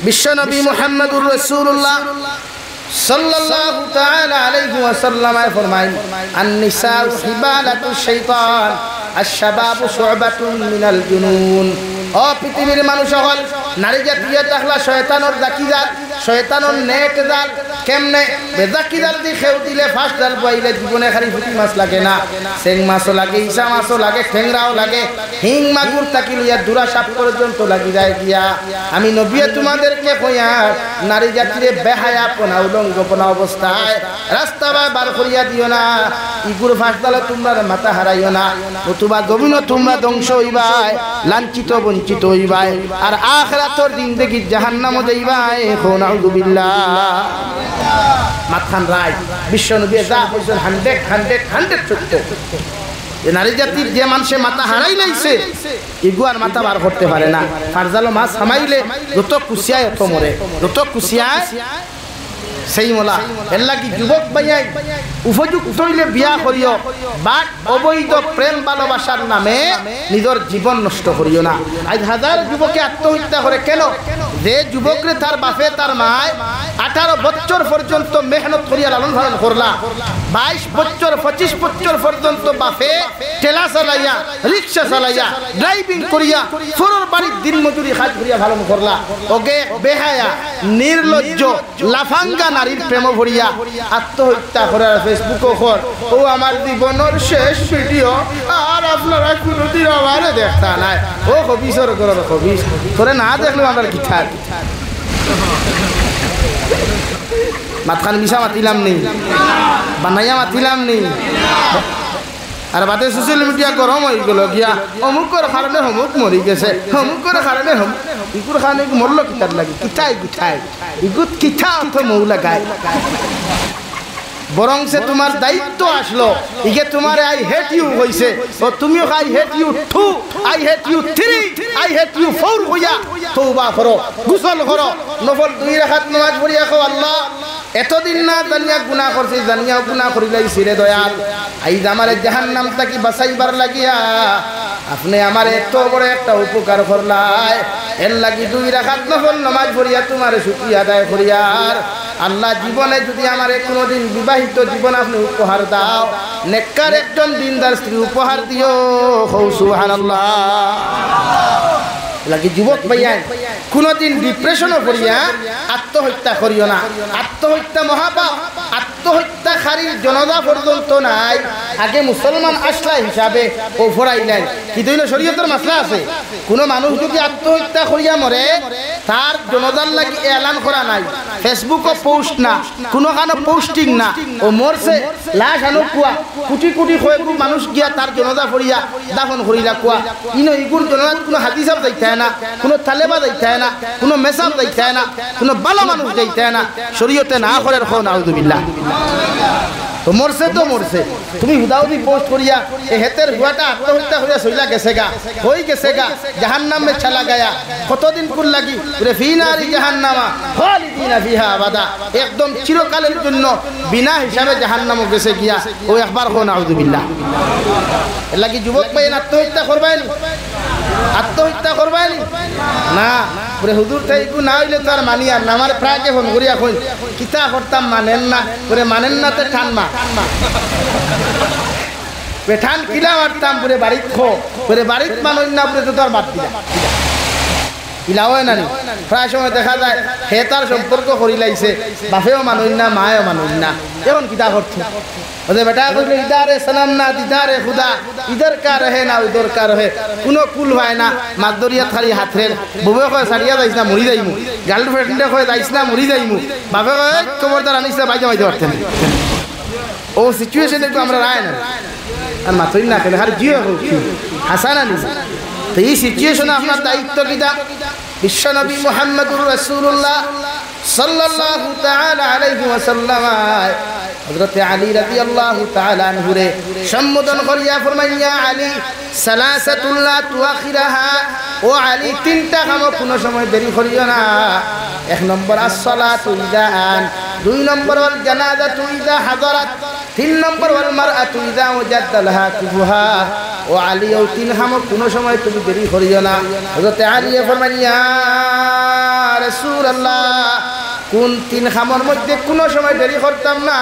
বিশ্বনবী মুহাম্মদুর রাসূলুল্লাহ সাল্লাল্লাহু তাআলা আলাইহি ওয়াসাল্লাম ফরমায় আন-নিসাউ হিবালাতুশ শাইতান আশ-শাবাবু শু'বাতুন মিনাল জুনুন। ও পৃথিবীর মানুষ হল নারী জাতীয় তাহলা শয়তানের জাকিজাত, শয়তানের নেট জাল। কেমনে বেজাকিজাত দি খেউ দিলে ফাঁস জাল বইলে জীবনে খালি পুঁটি মাছ লাগে না, চেং মাছও লাগে, ইসা মাছও লাগে, ঠেংরাও লাগে, হিং মাগুর তাকি লইয়া দুরা সাপ পর্যন্ত লাগি যায় গিয়া। আমি নবী তোমাদেরকে কইয়া নারী জাতিরে বেহায়াপনা উলঙ্গপনা অবস্থায় রাস্তা বার করিয়া দিও না, ইগুর ফাঁস জালে তোমরা মাথা হারাইও না, নতুবা গভীর তোমরা ধ্বংস হইবাই, লাঞ্ছিত বঞ্চিত হইবাই, আর আখিরাতের জিন্দেগি জাহান্নামে যাইবাই। নাউযুবিল্লাহ। মাথান রায় বিশ্বনবী যা কইছেন 100 সত্য। নারী জাতির যে মানুষে মাথা হারাই নাইছে ইগুয়ার মাথা বার করতে পারে না। ফারজালো মাছ হামাইলে যত কুশিয়ায় এত মরে, যত কুশিয়ায় সেই মোলা। এর লাগি যুবক ভাইয়াই উপযুক্ত হইলে বিয়া করিও, বাট অবৈধ প্রেম ভালোবাসার নামে নিজের জীবন নষ্ট করিও না। আজ হাজার যুবকে আত্মহত্যা করে কেন? যে যুবকরে তার বাপে তার মায় 18 বছর পর্যন্ত মেহনত করিয়া লালন পালন করলা, 22 বছর 25 বছর পর্যন্ত বাপে ঠেলা চালাইয়া রিক্সা চালাইয়া ড্রাইভিং করিয়া ফোরর বাড়ির দিন মজুরি কাজ করিয়া ভালো করলা, ওকে বেহায়া নির্লজ্জ লাফাঙ্গা নারীর প্রেম ভরিয়া আত্মহত্যা করার ফেসবুকও কর ও আমার জীবনের শেষ ভিডিও আর আপনারা কোনোদিন আমারে দেখা নাই ও হবিসর করার হবিস করে না দেখলো আমার কি থাক মাতখান মিশা মাতিলাম নেই বানাইয়া মাতিলাম নেই আর বাদে সোশ্যাল মিডিয়া গরম হয়ে গেল গিয়া অমুকের কারণে অমুক মরি গেছে অমুকের কারণে ইগুর কারণে মরল কিতার লাগে কিঠাই গুঠাই ইগুত কিঠা অর্থ মৌলা গায় বরং সে তোমার দায়িত্ব আসলো ইকে তোমার আই হেট ইউ হইছে ও তুমিও I hate you 2 I hate you 3 I hate you 4 হইয়া তওবা করো গোসল করো নফল 2 রাকাত নামাজ পড়িয়া কও আল্লাহ এতদিন না জানিয়া গুনাহ করছি জানিয়া গুনাহ করিলাই সিরে দয়াল আইজ আমারে জাহান্নাম থেকে বাঁচাইবার লাগিয়া আপনি আমার এত বড় একটা উপকার করলাই এর লাগি 2 রাকাত নফল নামাজ পড়িয়া তোমারে শুকরিয়া আদায় করিয়ার আল্লাহ জীবনে যদি আমারে কোনোদিন বিবাহিত জীবন আপনি উপহার দাও নেককার একজন দিনদার স্ত্রী উপহার দিও সুবহানাল্লাহ লাগি যুবক ভাইয়া কোনোদিন ডিপ্রেশনও করিয়া আত্মহত্যা করিও না আত্মহত্যা মহাপাপ আত্মহত্যাকারীর জনতা পর্যন্ত নাই আগে মুসলমান আসলা হিসাবে ও ফরাইলেন কিন্তু হইল শরীয়তের মাসলা আছে কোনো মানুষ যদি আত্মহত্যা করিয়া মরে তার জনতার লাগি এলান করা নাই ফেসবুকও পোস্ট না কোনো কানো পোস্টিং না ও মরছে লাশ আনো কুয়া কোটি কোটি হয়ে মানুষ গিয়া তার জনতা ফরিয়া দাফন করিলা কুয়া ইনো ইগুর জনতাত কোনো হাদিসাব যাইতে না কোনো তালেবা যাইতে না কোনো মেসাব যাইতে না কোনো ভালো মানুষ যাইতে না শরীয়তে না করে রাখো নাউযুবিল্লাহ তো মরছে তো মরছে তুমি হুদাউদি পোস্ট করিয়া এই হেতের হুয়াটা আত্মহত্যা করিয়া সইলা গেছে গা হই গেছে গা জাহান্নাম মে চলা গয়া কতদিন কুল লাগি পুরে ফিনারি জাহান্নামা খালিদিনা ফিহা আবাদা একদম চিরকালের জন্য বিনা হিসাবে জাহান্নামে গেছে গিয়া ও একবার কো নাউযুবিল্লাহ এর লাগি যুবক ভাই আত্মহত্যা করবেন আত্মহত্যা করবেন না পুরে হুজুর তাইকু না হইলে তো আর মানি আর না আমার প্রায়কে ফোন করিয়া কই কিতা করতাম মানেন না পুরে মানেন না তে ঠানমা পেঠান কিলা মারতাম পুরে বাড়িত খো পুরে বাড়িত মানই না পুরে তো তোর বাদ দিলা কিলা হয় না প্রায় সময় দেখা যায় হে তার সম্পর্ক করি লাইছে বাপেও মানুষ না মায়েও মানুষ না এখন কিতা করছে ওদের বেটা কইলে ইদারে সালাম না দিদারে খুদা ইধর কা রহে না উধর কা রহে কোনো কুল হয় না মাদরিয়া খালি হাতরের বুবে কয় সারিয়া যাইছ না মরি যাইমু গার্লফ্রেন্ডে কয় যাইছ না মরি যাইমু বাপে কয় খবরদার আনিস না বাইজা বাইতে পারতেন ও সিচুয়েশনে তো আমরা রায় না আর মাতই না কেন আর জিও হাসান আলী তো এই সিচুয়েশনে আপনার দায়িত্ব কিতা বিশ্বনবী মুহাম্মদুর রাসূলুল্লাহ সাল্লাল্লাহু তাআলা আলাইহি ওয়াসাল্লাম হযরত আলী রাদিয়াল্লাহু তাআলা আনহু রে সম্বোধন করিয়া ফরমাইলেন ইয়া আলী সালাসাতুল লা তুআখিরাহা ও আলী তিনটা কাম কোনো সময় দেরি করিও না এক নম্বর as-সালাতু ইযা আন দুই নম্বর ওয়াল জানাজাতু ইযা হাদারাত তিন নম্বর ওয়াল মারআতু ইযা ওয়াজাদা লাহা কুফুহা ও আলী ও তিন কাম কোনো সময় তুমি দেরি করিও না হযরত আলী ফরমাইলেন ইয়া রাসূলুল্লাহ কোন তিন খামর মধ্যে কোনো সময় দেরি করতাম না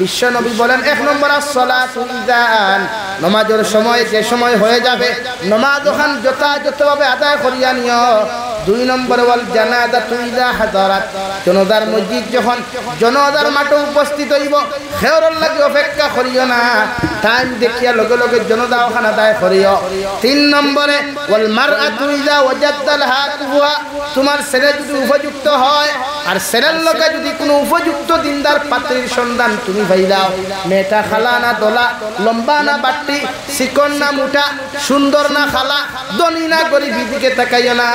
বিশ্ব নবী বলেন এক নম্বর as-সালাতু ইযান নামাজের সময় যে সময় হয়ে যাবে নামাজ ওখান যথাযথভাবে আদায় করিয়া নিও দুই নম্বর ওয়াল জানাজাতু ইযা হাদারাত জনাজার মসজিদ যখন জনাজার মাঠে উপস্থিত হইব খেয়রর লাগি অপেক্ষা করিও না টাইম দেখিয়া লগে লগে জনাজা ওখানে আদায় করিও তিন নম্বরে ওয়াল মারআতু ইযা ওয়াজাদা লাহা কুফুহা তোমার ছেলে যদি উপযুক্ত হয় আর ছেলের লোকে যদি কোনো উপযুক্ত দিনদার পাত্রীর সন্ধান তুমি পাইলাও মেয়েটা খালা না দোলা লম্বা না বাট্টি চিকন না মুঠা সুন্দর না খালা ধনী না গরিব দিকে তাকাইও না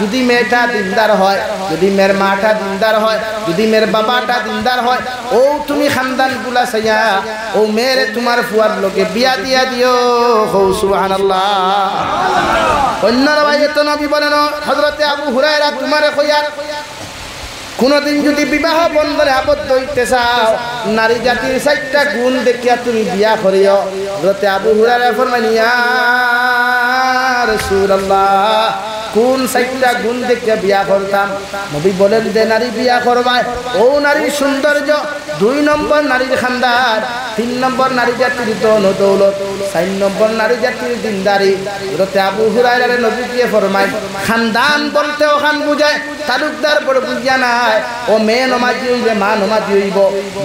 যদি মেয়েটা দিনদার হয় যদি মেয়ের মাটা দিনদার হয় যদি মেয়ের বাবাটা দিনদার হয় ও তুমি খানদান গুলা সাইয়া ও মেয়েরে তোমার ফুয়ার লোকে বিয়া দিয়া দিও সুবহানাল্লাহ অন্যর ভাইয়ে তো নবী বলেন হযরতে আবু হুরায়রা তোমারে কইয়ার কোনদিন যদি বিবাহ বন্ধনে আবদ্ধ হইতে চাও নারী জাতির 4টা গুণ দেখিয়া তুমি বিয়া করিও হযরতে আবু হুরায়রা ফরমাইলেন ইয়া রাসূলুল্লাহ কোন সাইটটা গুণ দেখে বিয়া করতাম নবী বলেন যে নারী বিয়া করবায় ও নারীর সৌন্দর্য, 2 নম্বর নারীর খানদান, 3 নম্বর নারী জাতির ধন ও দৌলত, 4 নম্বর নারী জাতির দিনদারি। হযরত আবু হুরায়রা নবী দিয়ে ফরমায় খানদান বলতে ওখান বুঝায় তালুকদার বড় বুঝিয়া নাই। ও মেয়ে নমাজি হইলে মা নমাজি হইব,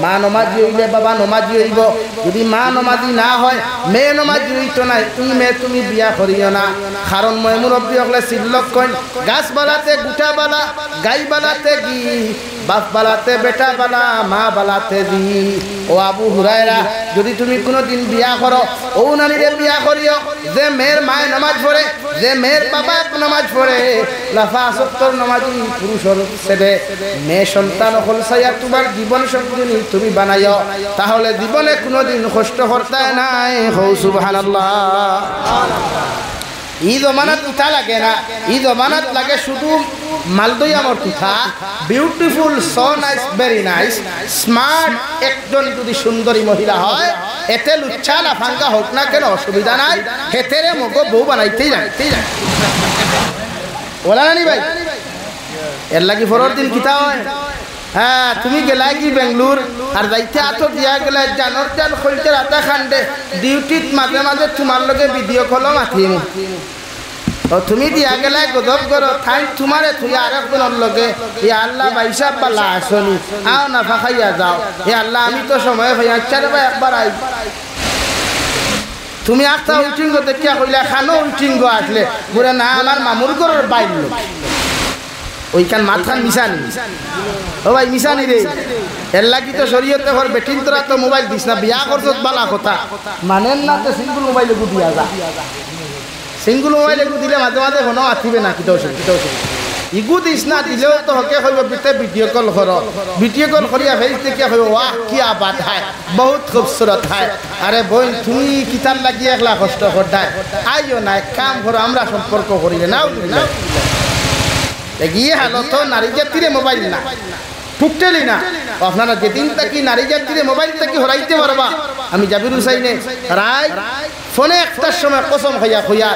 মা নমাজি হইলে বাবা নমাজি হইব। যদি মা নমাজি না হয় মেয়ে নমাজি হইতো না, এই মেয়ে তুমি বিয়া করিও না। কারণ মই মুরব্বী হলে সিল্লক কইন গাছ বালাতে গুটা বালা, গাই বালাতে গি, বাপ বালাতে বেটা বালা, মা বালাতে দি। ও আবু হুরায়রা যদি তুমি কোনোদিন বিয়া করো ও নারীরে বিয়া করিও যে মেয়ের মায় নামাজ পড়ে, যে মেয়ের বাবা নামাজ পড়ে, লাফা সত্তর নামাজি পুরুষের ছেলে মেয়ে সন্তান হল সাইয়া তোমার জীবন সঙ্গিনী তুমি বানাইও, তাহলে জীবনে কোনোদিন কষ্ট করতে নাই। হো সুবহানাল্লাহ। এই জমানাত উঠা লাগে না, এই জমানাত লাগে শুধু মালদই আমার উঠা, beautiful, so nice, very nice, smart একজন যদি সুন্দরী মহিলা হয় এতে লুচ্ছা লাফাঙ্গা হোক না কেন অসুবিধা নাই, হেতেরে মগো বউ বানাইতেই যায়। ওলা নানি ভাই এর লাগি পরের দিন কিতা হয়, হ্যাঁ তুমি গেলা কি বেঙ্গলোর আর যাইতে আতো দিয়া গেলে জানোর জান খলতে রাতা খান্ডে ডিউটিত মাঝে মাঝে তোমার লগে ভিডিও কলও মাথিম। ও তুমি দিয়া গেলে গজব করো ঠাই তোমারে তুই আরেকজনের লগে এ আল্লাহ বাইসাব বালা আসনি আও না ফাঁকাইয়া যাও, এ আল্লাহ আমি তো সময় ভাই আচ্ছা রে ভাই একবার আই। তুমি একটা উইটিং দেখিয়া কইলা খানো উইটিং আসলে বলে না আমার মামুর ঘরের বাইর লোক ওইখান মাথান মিশানি। ও ভাই মিশানি রে এর লাগি তো শরীয়তে ঘর বেটিন তোরা তো মোবাইল দিস না, বিয়া করছ বালা কথা মানেন না তো সিঙ্গুল মোবাইলে দিয়া যা, সিঙ্গুল মোবাইলে দিলে মাঝে মাঝে কোনো আথিবে না কিতো ইগু দিস না দিলেও তো হকে হইব বিতে ভিডিও কল করো, ভিডিও কল করিয়া ফেস থেকে হইব ওয়াহ কি আবাদ হয় বহুত খুবসুরত হয়। আরে বোন তুমি কিতার লাগিয়ে একলা কষ্ট করতায় আইও না কাম করো আমরা সম্পর্ক করিলে নাও গিয়ে হালো তো নারী জাতিরে মোবাইল না ঠুকটেলি না। আপনারা যেদিন তাকি নারী জাতিরে মোবাইল তাকি হরাইতে পারবা আমি জাবির হুসাইনে রায় ফোনে একটার সময় কসম হইয়া হইয়া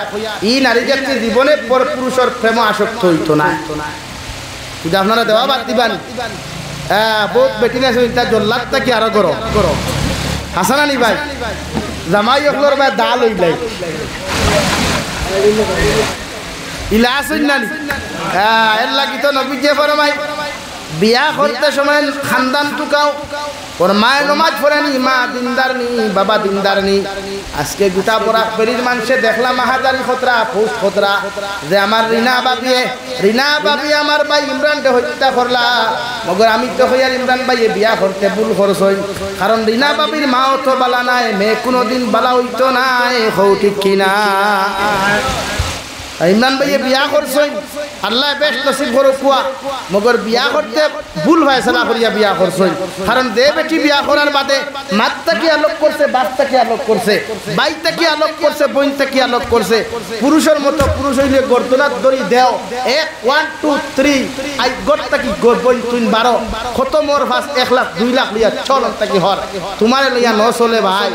এই নারী জাতির জীবনে পর পুরুষের প্রেম আসক্ত হইতো না। যদি আপনারা দেওয়া বাদ দিবান হ্যাঁ বহুত বেটিন আছে তার জল্লাদ তাকি আরো করো করো হাসানা নি ভাই জামাই অকলোর ভাই দাল হইলাই ইলাস হইনানি হ্যাঁ এর লাগি তো নবী যে ফরমাই বিয়া করতে সময় খানদান টুকাও, ওর মায়ের নমাজ পড়েনি, মা দিনদার নি, বাবা দিনদার নি। আজকে গোটা বরাক বেরির মানুষে দেখলাম মাহাজারি খতরা পোস্ট খতরা যে আমার রিনা বাবি আমার ভাই ইমরানকে হত্যা করলা, মগর আমি তো হইয়ার ইমরান ভাইয়ে বিয়া করতে ভুল খরচ হই, কারণ রিনা বাবির মাও তো বালা নাই, মেয়ে কোনোদিন বালা হইতো নাই। হৌ ঠিক কিনা ইমরান ভাইয়ে বিয়া করছেন আল্লাহ বেশ নসিব করে কুয়া, মগর বিয়া করতে ভুল ফয়সালা করিয়া বিয়া করছেন, কারণ যে বেটি বিয়া করার বাদে মাতটা কি আলোক করছে, বাপটা কি আলোক করছে, বাইটা কি আলোক করছে, বোনটা কি আলোক করছে। পুরুষের মতো পুরুষ হইলে গর্দনার দড়ি দেও 1 1 2 3 আই গড়টা কি বোন তুই 12 কত মোর ফাস 1 লাখ 2 লাখ লিয়া চলন তাকি হর তোমারে লইয়া ন চলে ভাই।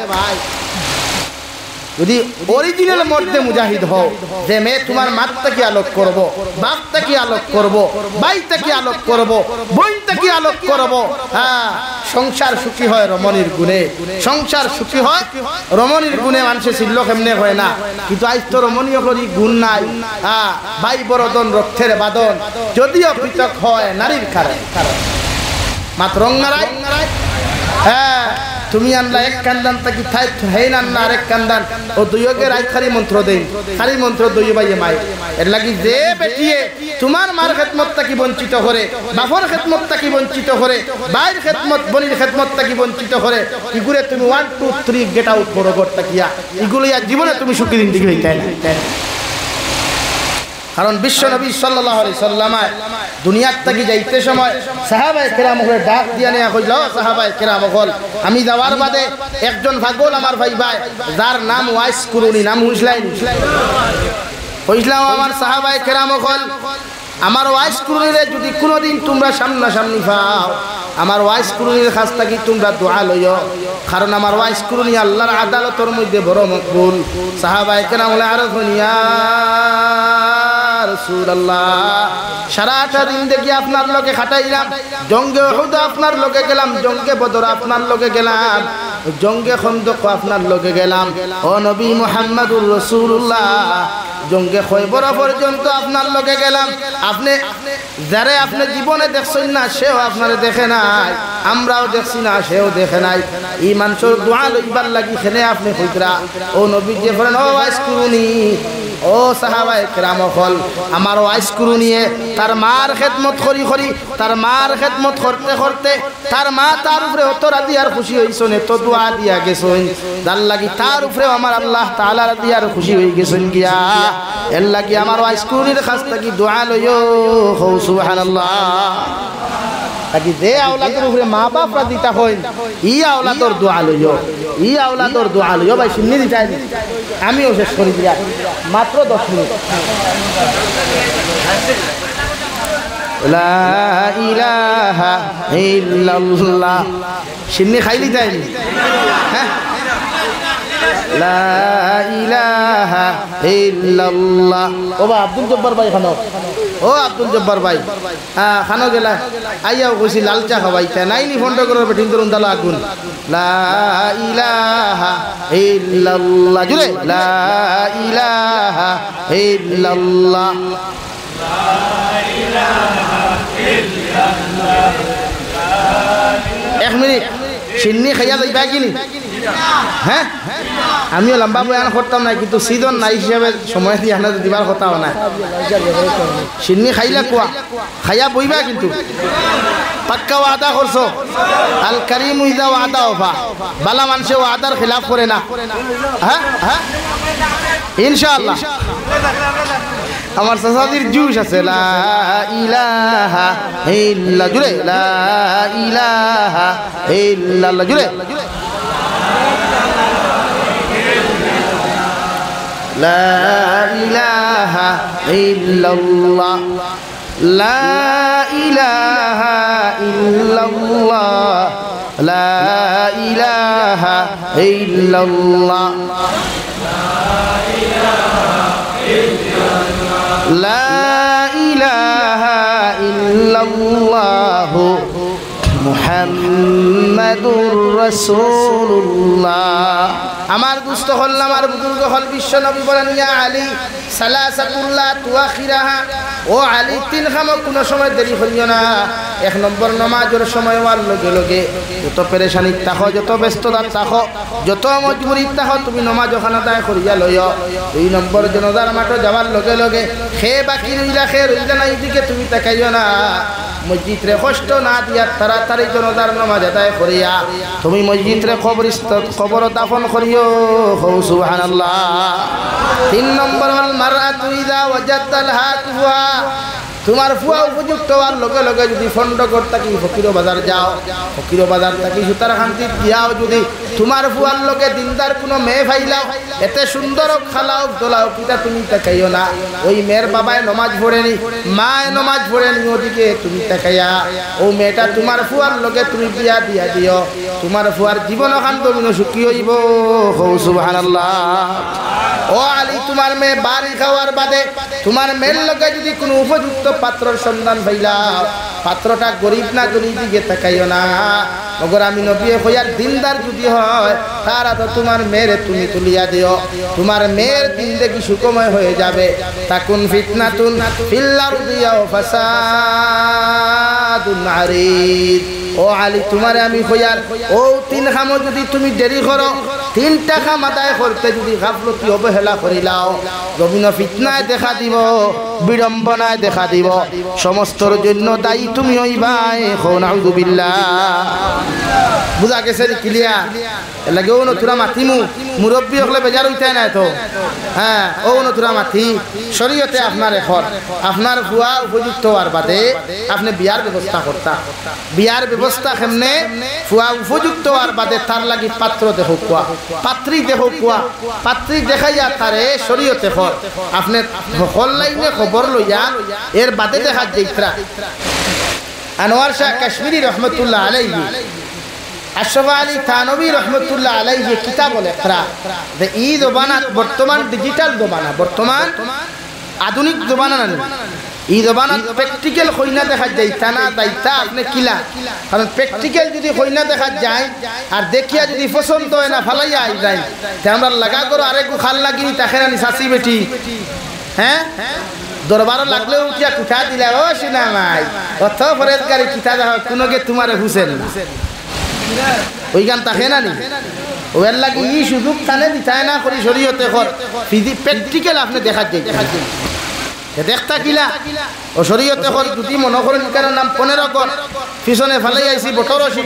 যদি অরিজিনাল মর্দে মুজাহিদ হও যে মেয়ে তোমার মাতটা কি আলোক করব, বাপটা কি আলোক করব, বাইটা কি আলোক করব, বোনটা কি আলোক করব। হ্যাঁ সংসার সুখী হয় রমণীর গুণে, সংসার সুখী হয় রমণীর গুণে। মানুষের ছিল কেমনে হয় না, কিন্তু আজ তো রমণীয় করি গুণ নাই। হ্যাঁ ভাই বরদন রক্তের বাদন যদিও পৃথক হয় নারীর কারণ মাত্র রঙ্গারাই। হ্যাঁ তুমি আনলা এক কান্দান তাকি থাই হেই আনলা আরেক কান্দান ও দুইকে রাই খালি মন্ত্র দেই, খালি মন্ত্র দই বাইয়ে মাই। এর লাগি যে বেটিয়ে তোমার মার খেদমত তাকি বঞ্চিত করে, বাপর খেদমত তাকি বঞ্চিত করে, বাইর খেদমত বনির খেদমত তাকি বঞ্চিত করে, ইগুরে তুমি 1 2 3 গেট আউট করো গড় তাকিয়া, ইগুলো আর জীবনে তুমি সুখী জিন্দেগি হইতে না। কারণ বিশ্ব নবী সাল্লাল্লাহু আলাইহি সাল্লাম দুনিয়ার থেকে যাইতে সময় সাহাবায়ে কেরামকে ডাক দিয়া নিয়া কইল, সাহাবায়ে কেরাম হল আমি যাওয়ার বাদে একজন পাগল আমার ভাই যার নাম ওয়াইস কুরুনি, নাম কইলাম আমার সাহাবায়ে কেরাম হল আমার ওয়াইস কুরুনিরে যদি কোনোদিন তোমরা সামনাসামনি পাও আমার ওয়াইস কুরুনির কাছ থেকে তোমরা দোয়া লইও, কারণ আমার ওয়াইস কুরুনি আল্লাহর আদালতের মধ্যে বড় মকবুল। সাহাবায়ে কেরাম হলে আরো শুনিয়া রাসূলুল্লাহ সারাটা দিন দেখি আপনার লগে খাটাইলাম জঙ্গে উহুদ আপনার লগে গেলাম জঙ্গে বদর আপনার লগে গেলাম জঙ্গে খন্দক আপনার লগে গেলাম ও নবী মুহাম্মদুর রাসূলুল্লাহ জঙ্গে খয়বর পর্যন্ত আপনার লগে গেলাম আপনি যারে আপনি জীবনে দেখছেন না সেও আপনারে দেখে নাই আমরাও দেখছি না সেও দেখে নাই এই মানুষের দোয়া লইবার লাগি খেলে আপনি কইতরা ও নবী যে বলেন ও ওয়াইস করুনি ও সাহাবায়ে কেরাম হল আমার ওয়াইস করুনিয়ে তার মার খেদমত করি করি তার মার খেদমত করতে করতে তার মা তার উপরে অত রাজি আর খুশি হইছেন এত দোয়া দিয়া গেছেন যার লাগি তার উপরে আমার আল্লাহ তাআলা রাজি আর খুশি হই গেছেন গিয়া এর লাগি আমার ওয়াইস করুনির কাছ থেকে দোয়া লইও হো সুবহানাল্লাহ তাকি যে আওলাদের উপরে মা বাপ রাজিতা হইন ই আওলাদর দোয়া লইও ই আওলাদর দোয়া লইও ভাই শুনি দিতাই আমিও শেষ করি দিয়া মাত্র 10 মিনিট লা ইলাহা ইল্লাল্লাহ শুনি খাইলি তাই হ্যাঁ লা ইলাহা ইল্লাল্লাহ ও বা আব্দুল জব্বার ভাই খানো ও আব্দুল জব্বার ভাই হ্যাঁ খানো গেলা আইয়াও কইছি লাল চা খাওয়াই তা নাইনি ফোন করে বেটিন করুন দালা আগুন লা ইলাহা ইল্লাল্লাহ জুরে লা ইলাহা ইল্লাল্লাহ লা ইলাহা ইল্লাল্লাহ 1 মিনিট চিন্নি খাইয়া যাইবা কিনি হ্যাঁ আমিও লম্বা বয়ান করতাম না কিন্তু সিজন নাই হিসাবে সময় দিয়ে আনা দিবার কথাও না চিন্নি খাইলা কোয়া খাইয়া বইবা কিন্তু পাক্কা ওয়াদা করছো আল করিম ইযা ওয়াদা ওফা বালা মানুষে ওয়াদার খিলাফ করে না হ্যাঁ হ্যাঁ ইনশাআল্লাহ আমার সাসাদির জুস আছে লা ইলাহা ইল্লা জুরে লা ইলাহা ইল্লাল্লাহ জুরে লা ইলাহা ইল্লাল্লাহ লা ইলাহা ইল্লাল্লাহ লা ইলাহা ইল্লাল্লাহ লা ইলাহা ইল্লাল্লাহ মুহাম্মাদুর রাসূলুল্লাহ আমার দুস্থ হল আমার বুজুর্গ হল বিশ্ব নবী বলেন ইয়া আলী সালাসাতুল্লাহ তুআখিরাহা ও আলী তিন খাম কোন সময় দেরি করিও না 1 নম্বর নামাজের সময় ওয়ার লগে লগে যত পেরেশানি থাকো যত ব্যস্ততা থাকো যত মজবুরি থাকো তুমি নামাজ ওখানে আদায় করিয়া লইও 2 নম্বর জনদার মাঠে যাওয়ার লগে লগে খে বাকি রইলা না এদিকে তুমি তাকাইও না মসজিদ রে কষ্ট না দিয়া তাড়াতাড়ি জনদার নামাজ আদায় করিয়া তুমি মসজিদ রে কবর দাফন করিও সুবহানাল্লাহ 3 নম্বর হল মারআতু ইযা ওয়াজাতালহা তুহা তোমার ফুয়া উপযুক্ত হওয়ার লগে লগে যদি ফন্ড করতে কি ফকির বাজার যাও ফকির বাজার থাকি সুতার খান্তি দিয়াও যদি তোমার ফুয়ার লগে দিনদার কোনো মেয়ে ফাইলাও এতে সুন্দর খালাও দোলাও কিটা তুমি তাকাইও না ওই মেয়ের বাবায় নমাজ পড়েনি মায় নমাজ পড়েনি ওদিকে তুমি তাকাইয়া ও মেয়েটা তোমার ফুয়ার লগে তুমি বিয়া দিয়া দিও তোমার ফুয়ার জীবন খান তুমি সুখী হইব সুবহানাল্লাহ ও আলী তোমার মেয়ে বাড়ি খাওয়ার বাদে তোমার মেয়ের লগে যদি কোনো উপযুক্ত পাত্রর সন্ধান পাইলাও পাত্রটা গরিব না গরিব দিকে তাকাইও না মগর আমি নবী হইয়ার দিনদার যদি হয় তারা তো তোমার মেয়েরে তুমি তুলিয়া দিও তোমার মেয়ের জিন্দেগি সুখময় হয়ে যাবে তাকুন ফিতনাতুন ফিল আরদি ওয়া ফাসাদুন আরিদ ও আলী তোমারে আমি হইয়ার ও 3 খাম যদি তুমি দেরি করো 3টা খাম আদায় করতে যদি গাফলতি অবহেলা করিলাও জমিন ফিতনায় দেখা দিব বিড়ম্বনায় দেখা দিব সমস্তর জন্য দায়ী তুমি হইবাই নাউযু বিল্লাহ বুঝা গেছে ক্লিয়ার লাগে ও নতুরা মাতিমু মুরব্বী হলে বেজার হইতে না তো হ্যাঁ ও নতুরা মাতি শরীয়তে আপনার এখন আপনার ফুয়া উপযুক্ত হওয়ার বাদে আপনি বিয়ার ব্যবস্থা করতা বিয়ার ব্যবস্থা কেমনে ফুয়া উপযুক্ত হওয়ার বাদে তার লাগি পাত্র দেহ কুয়া পাত্রী দেহ কুয়া পাত্রী দেখাইয়া তারে শরীয়তে হর আপনি হল লাইনে খবর লইয়া এর বাদে দেখা যাইত্রা আনোয়ার শাহ কাশ্মীরি রহমতুল্লাহ আলাইহি আশরাফ আলী থানবী রহমতুল্লাহ আলাইহি কিতাব লেখরা যে এই জমানা বর্তমান ডিজিটাল জমানা বর্তমান আধুনিক জমানা না এই জমানাত প্র্যাকটিক্যাল কইনা দেখা যায় টানা দায়িত্ব আপনি কিলা কারণ প্র্যাকটিক্যাল যদি কইনা দেখা যায় আর দেখিয়া যদি পছন্দ হয় না ফালাইয়া আই যায় তে আমরা লাগা করো আরেক খাল লাগিনি তাকে না শাসি বেটি হ্যাঁ দরবার লাগলেও উঠিয়া কুঠা দিলা ও সিনা মাই অত ফরেজগারি কিতা দেখা কোনোকে তোমারে হুসেন না ওই গান তাকে না নি ওর লাগে ই সুযোগ টানে দিতায় না করি শরীয়তে কর প্র্যাকটিক্যাল আপনি দেখা যায় দেখতা কিলা ও শরীয়তে কর যদি মনে করেন কারণ নাম 15 কর পিছনে ফালাই আইছি বটরসি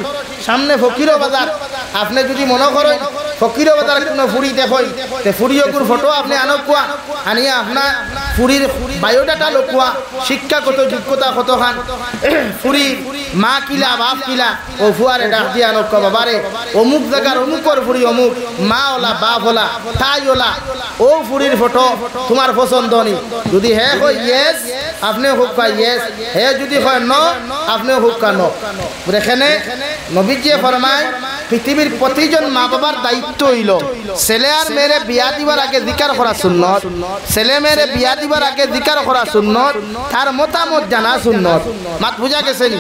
সামনে ফকিরো বাজার আপনি যদি মনে করেন ফকিরো বাজার কোনো ফুড়ি দেখই তে ফুড়িওকুর ফটো আপনি আনকুয়া আনিয়া আপনার ফুড়ির বায়োডাটা লকুয়া শিক্ষাগত যোগ্যতা কতখান ফুড়ি মা কিলা বাপ কিলা ও ফুয়ারে ডাক দিয়ে আনক বাবারে অমুক জায়গার অমুকর ফুড়ি অমুক মা ওলা বাপ ওলা তাই ওলা ও ফুড়ির ফটো তোমার পছন্দ নি যদি হ্যাঁ হয় ইয়েস আপনি হোক কা ইয়েস হে যদি হয় ন আপনি হোক কা ন এখানে নবীজি ফরমায় পৃথিবীর প্রতিজন মা বাবার দায়িত্ব হইল ছেলে আর মেয়েরে বিয়া দিবার আগে জিকার করা সুন্নত ছেলে মেয়েরে বিয়া দিবার আগে জিকার করা সুন্নত তার মতামত জানা সুন্নত মাত বুঝা গেছে নি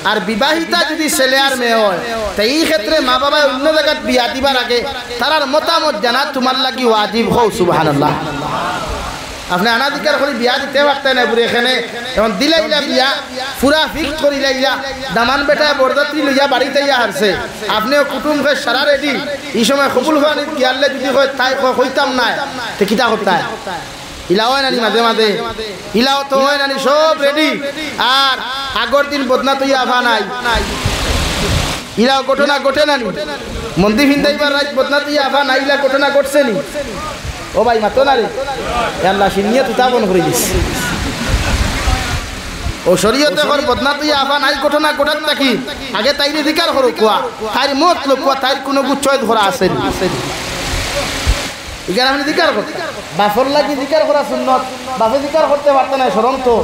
আর বিবাহিতা যদি ছেলে আর মেয়ে হয় তো এই ক্ষেত্রে মা বাবা অন্য জায়গায় বিয়া দিবার আগে তার মতামত জানা তোমার লাগি ওয়াজিব হও সুবহানাল্লাহ আপনি আনাধিকার করে বিয়া দিতে পারতেন না পুরো এখানে এখন দিলাইলা বিয়া পুরা ফিক্স করি লাইলা দামান বেটা বরযাত্রী লইয়া বাড়িতে ইয়া হারছে আপনিও কুটুমকে সারা রেডি এই সময় কবুল হওয়ানি গিয়ালে যদি হয় তাই হইতাম না তো কিতা করতায় ইলাও হয় নানি মাঝে মাঝে ইলাও তো হয় নানি সব রেডি আর আগর দিন বদনা তুই আভা নাই ইলাও ঘটনা ঘটে নানি মন্দির হিন্দাইবার রাত বদনা তুই আভা নাই ইলা ঘটনা ঘটছে নি ও ভাই মাতো না রে আল্লাহ সিনিয়ে তুই তাবন করে দিস ও শরীয়তে কর বদনা তুই আফা নাই ঘটনা ঘটাত নাকি আগে তাইরে জিকার করো কোয়া তাইর মত লোক কোয়া তাইর কোনো গুচ্ছয় ধরা আছে এখানে আপনি জিকার করতে বাফর লাগি জিকার করা সুন্নত বাফে জিকার করতে পারতো না সরম তো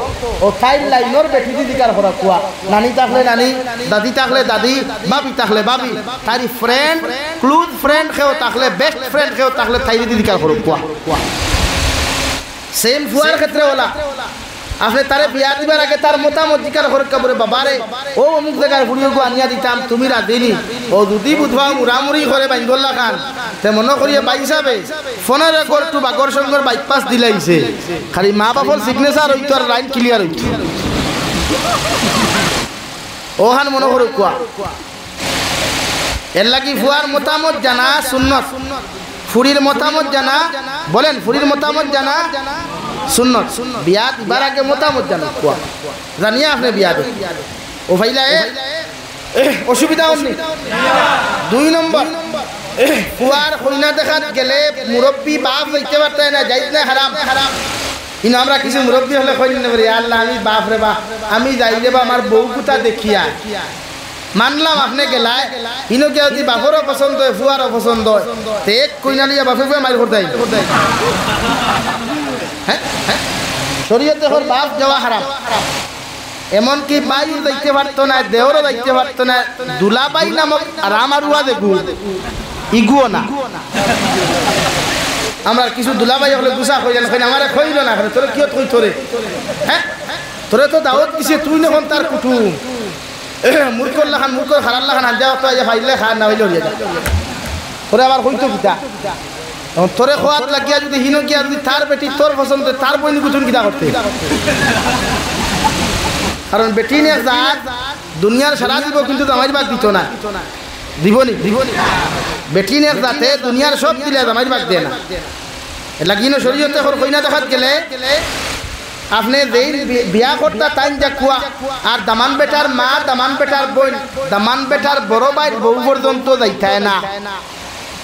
ও তাইর লাইনর বেটি জিকার করা কোয়া নানি থাকলে নানি দাদি থাকলে দাদি বাবি থাকলে বাবি তাইর ফ্রেন্ড ক্লোজ ফ্রেন্ড কেউ থাকলে বেস্ট ফ্রেন্ড কেউ থাকলে তাইর জিকার করো কোয়া সেম ফুয়ার ক্ষেত্রে ওলা আপনি তারে বিয়া দিবার আগে তার মতামত জিকার করে কাবরে বাবারে ও অমুক জায়গার ফুড়িও আনিয়া দিতাম তুমি রাধিনি ও দুদি বুধবা মুরামুরি করে বাইন্দোল্লা খান তে মনে করিয়ে বাই হিসাবে ফোনের রেকর্ড টু বাগর সঙ্গর বাইপাস দিলাইছে খালি মা বাবার সিগনেচার হইতো আর লাইন ক্লিয়ার হইতো ওহান মনে করো কোয়া এর লাগি ফুয়ার মতামত জানা সুন্নত ফুড়ির মতামত জানা বলেন ফুড়ির মতামত জানা সুন্নত বিয়া দিবার আগে মতামত জানা কোয়া জানিয়া আপনি বিয়া দেন ও ভাইলা অসুবিধা হননি 2 নম্বর ফুয়ার কইনা দেখাত গেলে মুরব্বী বাপ যাইতে পারতে না যাইত না হারাম কিন্তু আমরা কিছু মুরব্বী হলে কইনি না আল্লাহ আমি বাপ রে বাপ আমি যাইলে বা আমার বউ কুতা দেখিয়া মানলাম আপনি গেলায় ইনো কে যদি বাপরও পছন্দ হয় ফুয়ারও পছন্দ হয় তে এক কইনা নিয়ে বাপে ফুয়া মাইর করতে হ্যাঁ শরীয়তে হর বাপ যাওয়া হারাম এমনকি বাইও যাইতে পারতো না দেওরও যাইতে পারতো না দুলাবাই নামক রামারুয়া দেখু ইগুও না আমরা কিছু দুলাবাই হলে গুসা কইলেন আমার কইল না তোরে কিয় কই তোরে হ্যাঁ তোরে তো দাওয়াত দিছে তুই নখন তার কুটুম মূর্খর লাখান মূর্খর খারার লাখান আনজা তো ফাইলে খান না হইলে হইয়া যায় তোরে আবার হইতো কিতা তোরে খোয়াত লাগিয়া যদি হিনো গিয়া যদি তার বেটি তোর পছন্দ তার বইনি কুতুন কিতা করতে কারণ বেটি নিয়ে জাত দুনিয়ার সারা দিব কিন্তু জামাই বাগ দিত না দিবনি বেটি নিয়ে জাতে দুনিয়ার সব দিলে জামাই বাগ দেয় না লাগিনো শরীয়তে কইনা দেখাত গেলে আপনি যেই বিয়া করতা তাই যা কুয়া আর দামান বেটার মা দামান বেটার বোন দামান বেটার বড় ভাই বউ পর্যন্ত যাইতায় না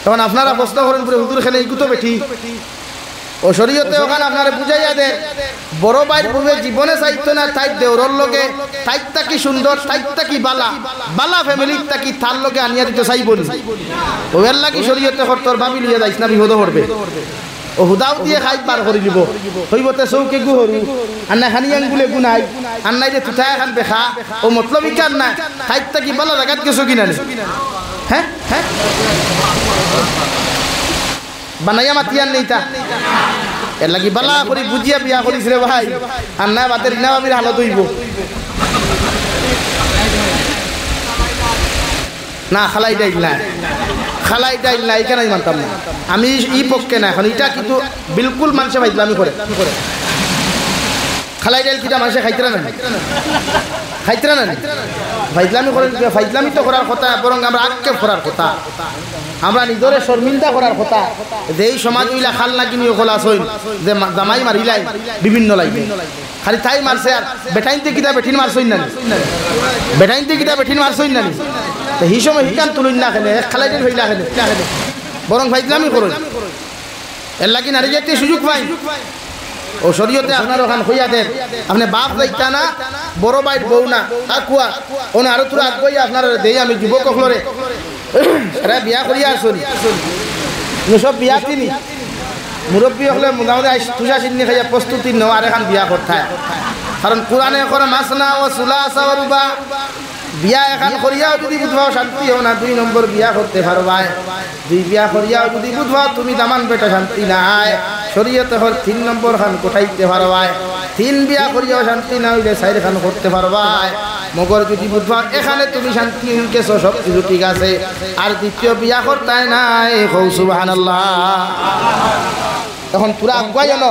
তখন আপনারা প্রশ্ন করেন পুরো হুজুর খেলে ইগুতো বেটি ও শরীয়তে ওখানে আপনারা বুঝাইয়া দে বড় ভাইয়ের বউয়ে জীবনে চাইতো না তাই দেওরর লগে তাইতা কি সুন্দর তাইতা কি বালা বালা ফ্যামিলি তাকি তার লগে আনিয়া দিতে চাইব না ও এর লাগি শরীয়তে তোর ভাবি লিয়ে যাইস না বিপদ করবে ও হুদাও দিয়ে খাই পার করে দিব হইবতে চৌকে গুহরু আন্না খানি আঙ্গুলে গুনাই আন্নাই যে তুঠাই খান বেখা ও মতলব ইকার না তাইতা কি বালা জায়গাত গেছো কিনা হ্যাঁ বানাইয়া মাতিয়ার নেই তা এর লাগি বালা করে বুঝিয়া বিয়া করিস রে ভাই আর না বাতের রিনা বাবির হালত হইব না খালাই ডাইল না খালাই ডাইল না এখানে মানতাম না আমি ই পক্ষে না এখন এটা কিন্তু বিলকুল মানুষে ফাইজলামি করে খালাই ডাইল কিটা মানুষে খাইতরা না খাইতরা না ফাইজলামি করেন ফাইজলামি তো করার কথা বরং আমরা আক্ষেপ করার কথা আমরা নিজরে শর্মিন্দা করার কথা যে এই সমাজ উইলা খাল না কিনি ওখলা আসইন যে জামাই মারিলাই বিভিন্ন লাইবে খালি তাই মারছে আর বেটাইনতে কিটা বেঠিন মারছইন না বেটাইনতে কিটা বেঠিন মারছইন না তো এই সময় হিকান তুলুন না খেলে খালাই ডাইল হইলা খেলে বরং ফাইজলামি করুন এর লাগি নারী জাতীয় সুযোগ পাই ও শরীয়তে আপনার ওখান হইয়া দেন আপনি বাপ যাইতা না বড় বাইর বউ না কাকুয়া ওনা আরো তোরা আগবই আপনার দেই আমি যুবক হলরে এরা বিয়া করিয়া আসুন সব বিয়া তিনি মুরব্বী হলে মোটামুটি তুষা চিনি খাইয়া প্রস্তুতি নেওয়া আর এখন বিয়া করতে কারণ কোরআনে করে মাছ না ও চুলা চাওয়া বিয়া এখন করিয়াও যদি বুধবাও শান্তি হও না 2 নম্বর বিয়া করতে পারবাই 2 বিয়া করিয়াও যদি বুধবাও তুমি দামান বেটা শান্তি নাই শরীয়তে হল 3 নম্বর খান কোঠাইতে পারবাই 3 বিয়া করিয়াও শান্তি না হইলে 4 খান করতে পারবাই মগর যদি বুধবাও এখানে তুমি শান্তি গেছো সব কিছু ঠিক আছে আর দ্বিতীয় বিয়া করতে নাই কও সুবহানাল্লাহ তখন পুরা আগুয়া জানো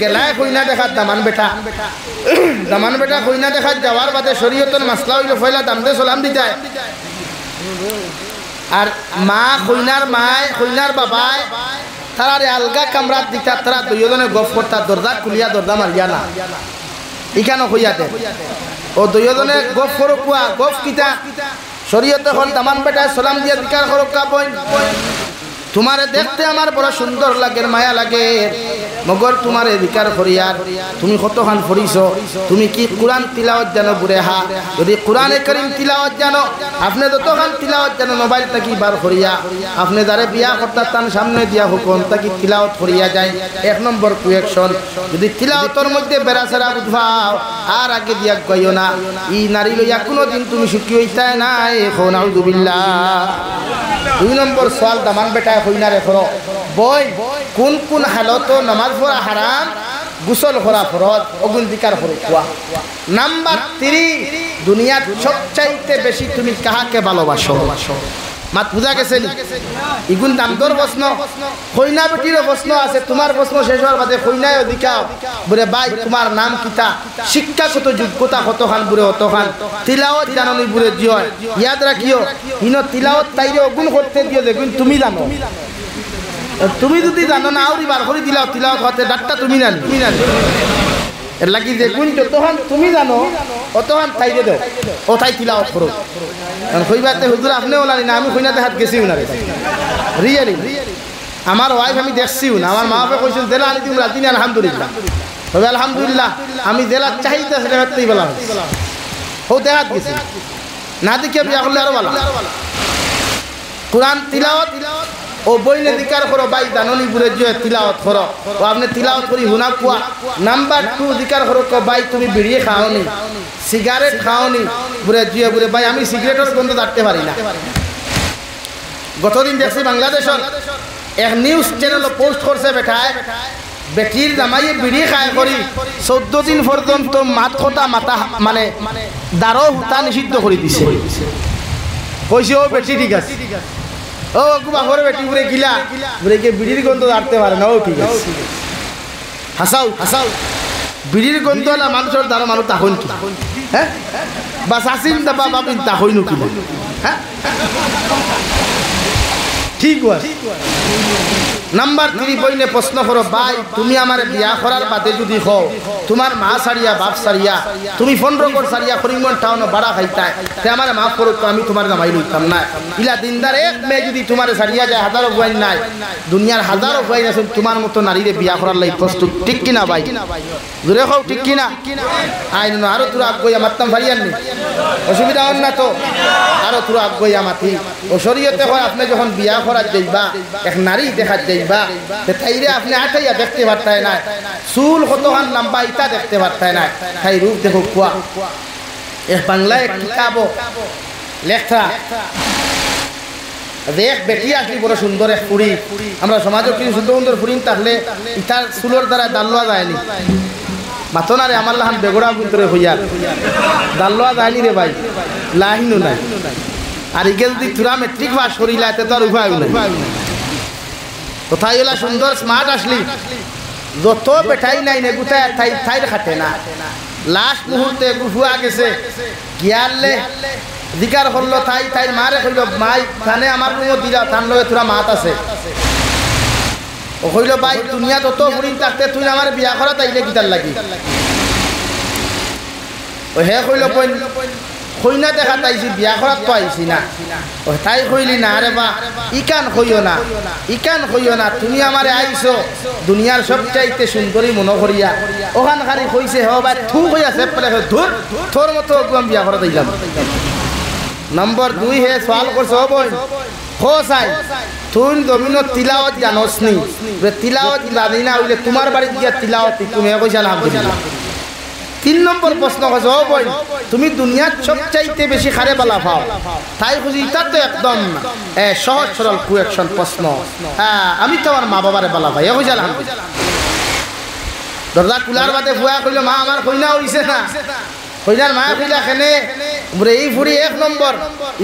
গেলায় কইনা দেখাত দামান বেটা কইনা দেখাত যাওয়ার বাদে শরীয়তের মাসলা হইল ফয়লা দামদে সালাম দিতায় আর মা কইনার বাবায় তারা আলগা কামরাত দিতা তারা দুইজনে গপ করতা দরজা খুলিয়া দরজা মারিয়া না ইখানো কইয়া দে ও দুইজনে গপ করো কুয়া গপ কিতা শরীয়তে হল দামান বেটায় সালাম দিয়া দিকার করো কা বইন তোমারে দেখতে আমার বড় সুন্দর লাগে মায়া লাগে মগর তোমারে অধিকার করিয়ার তুমি কতখান পড়িছ তুমি কি কোরআন তিলাওয়াত জানো বুড়ে হা যদি কোরআনে কারীম তিলাওয়াত জানো আপনি যতখান তিলাওয়াত জানো মোবাইল থাকি বার করিয়া আপনি যারে বিয়া করতে তার সামনে দিয়া হুকুম তাকি তিলাওয়াত করিয়া যায় 1 নম্বর কুয়েকশন যদি তিলাওয়াতের মধ্যে বেরাসেরা বুঝবাও আর আগে দিয়া কইও না ই নারী লইয়া কোনোদিন তুমি সুখী হইতা না এখন আউযুবিল্লাহ 2 নম্বর সওয়াল দামান বেটা হইনারে করো বই কোন হালত নামাজ পড়া হারাম গোসল করা ফরজ অগুন দিকার কোয়া নাম্বার 3 দুনিয়ার সবচাইতে বেশি তুমি কাহাকে ভালোবাসো মাত বুঝা গেছে ইগুন দামদর প্রশ্ন কইনা বেটিরও প্রশ্ন আছে তোমার প্রশ্ন শেষ হওয়ার বাদে কইনায় অধিকার বলে ভাই তোমার নাম কিতা শিক্ষাগত যোগ্যতা কতখান বুড়ে অতখান তিলাওয়াত জাননি বুড়ে দিও ইয়াদ রাখিও ইনো তিলাওয়াত তাইরে অগুন করতে দিও দেখুন তুমি জানো তুমি যদি জানো না আউরি বার করে দিলাও তিলাওয়াত হতে ডাক্তার তুমি জানো এর লাগি দেখুন যতক্ষণ তুমি জানো অতক্ষণ তাইরে দাও ও তাই তিলাওয়াত করো কারণ কইবাতে হুজুর আপনি ওলানি না আমি কইনাতে হাত গেছিও না রিয়েলি আমার ওয়াইফ আমি দেখছিও না আমার মা বাবা কইছেন জেলা আনি তুমি রাজি না আলহামদুলিল্লাহ তবে আলহামদুলিল্লাহ আমি জেলা চাইতে সেটা হতেই বলা হো দেখাত গেছি না দেখে বিয়া করলে আরো ভালো কোরআন তিলাওয়াত ও বইনে দিকার করো ভাই দাননি বুড়ে যে তিলাওয়াত করো ও আপনি তিলাওয়াত করি হুনা কুয়া নাম্বার 2 দিকার করো কো ভাই তুমি বিড়ি খাওনি সিগারেট খাওনি বুড়ে যে বুড়ে ভাই আমি সিগারেটের গন্ধ ছাড়তে পারি না গতদিন দেখছি বাংলাদেশের এক নিউজ চ্যানেল পোস্ট করছে বেটায় বেটির জামাইয়ে বিড়ি খায় করি 14 দিন পর্যন্ত মাথা মানে দারো হুতা নিষিদ্ধ করে দিছে কইছে ও বেটি ঠিক আছে ও কুবা ঘরে বেটি পুরে গিলা পুরে কে বিড়ির গন্ধ ছাড়তে পারে না ও ঠিক আছে হাসাও বিড়ির গন্ধ না মানুষের দ্বারা মানুষ তাহন কি হ্যাঁ বা শাসিন দাবা বাবিন তাহইনু কি হ্যাঁ ঠিক আছে নাম্বার 3 বইনে প্রশ্ন করো ভাই তুমি আমারে বিয়া করার বাদে যদি হও তোমার মা সারিয়া বাপ সারিয়া তুমি 15 কর সারিয়া করিমগঞ্জ টাউন ভাড়া খাইতায় তে আমারে মাফ করো তো আমি তোমার জামাই লইতাম না ইলা দিনদার এক মেয়ে যদি তোমারে সারিয়া যায় হাজারো গুয়াইন নাই দুনিয়ার হাজারো গুয়াইন আছে তোমার মতো নারীরে বিয়া করার লাগি প্রস্তুত ঠিক কি না ভাই জোরে কও ঠিক কি না আইন আরো তোরা আগুয়া মারতাম ভারিয়ান নি অসুবিধা হন না তো আরো তোরা আগুয়া মাতি ও শরীয়তে হয় আপনি যখন বিয়া করার যাইবা এক নারী দেখা যাইবা তাইরে আপনি আটাইয়া দেখতে পারতাই না চুল কতখান লম্বা ইটা দেখতে পারতাই না তাই রূপ দেখো কুয়া এ বাংলায় কিতাব লেখা দেখ বেটি আসলি বড় সুন্দর এক ফুড়ি আমরা সমাজে কি সুন্দর সুন্দর ফুরিন থাকলে ইটার চুলোর দ্বারা দাল্লোয়া যায়নি মাথো না রে আমার লাহান বেগড়া ভিতরে হইয়া দাল্লোয়া যায়নি রে ভাই লাহিনু নাই আর ইকে যদি তুরা মেট্রিক পাস করিলা এতে তো আর উপায় নাই কোথায় এলা সুন্দর স্মার্ট আসলি যত বেটাই নাই নে গুতায় থাইর খাটে না লাস্ট মুহূর্তে গুফুয়া গেছে গিয়ারলে দিকার করলো তাই মারে কইল মাই থানে আমার রুমত দিলা থান লগে তোরা মাত আছে ও কইল ভাই দুনিয়া তত ফুরিন থাকতে তুই আমার বিয়া করা তাইলে গিটার লাগি ও হে কইল কইনা দেখা তাইছি বিয়া করাত তো আইছি না ও তাই কইলি না আরে বা ইকান কইও না তুমি আমারে আইছো দুনিয়ার সবচাইতে সুন্দরী মনে করিয়া ওখান খালি কইছে হ ভাই থু কইয়া সেপ পেলে ধুর তোর মতো একদম বিয়া করা দিলাম নম্বর 2 হে সওয়াল করছ বই হো সাই তুই জমিনত তিলাওয়াত জানোস নি তিলাওয়াত জানি না হইলে তোমার বাড়ি গিয়া তিলাওয়াত তুমি কইছা আলহামদুলিল্লাহ 3 নম্বর প্রশ্ন করছ বই তুমি দুনিয়ার সবচাইতে বেশি খারে বালা পাও তাই খুঁজি এটা তো একদম সহজ সরল কুয়েকশন প্রশ্ন হ্যাঁ আমি তো আমার মা বাবারে বালা পাই কইছা আলহামদুলিল্লাহ দরজা কুলার বাদে ফুয়া কইল মা আমার কইনা হইছে না কইনার মা কইলা কেনে বলে এই ফুড়ি 1 নম্বর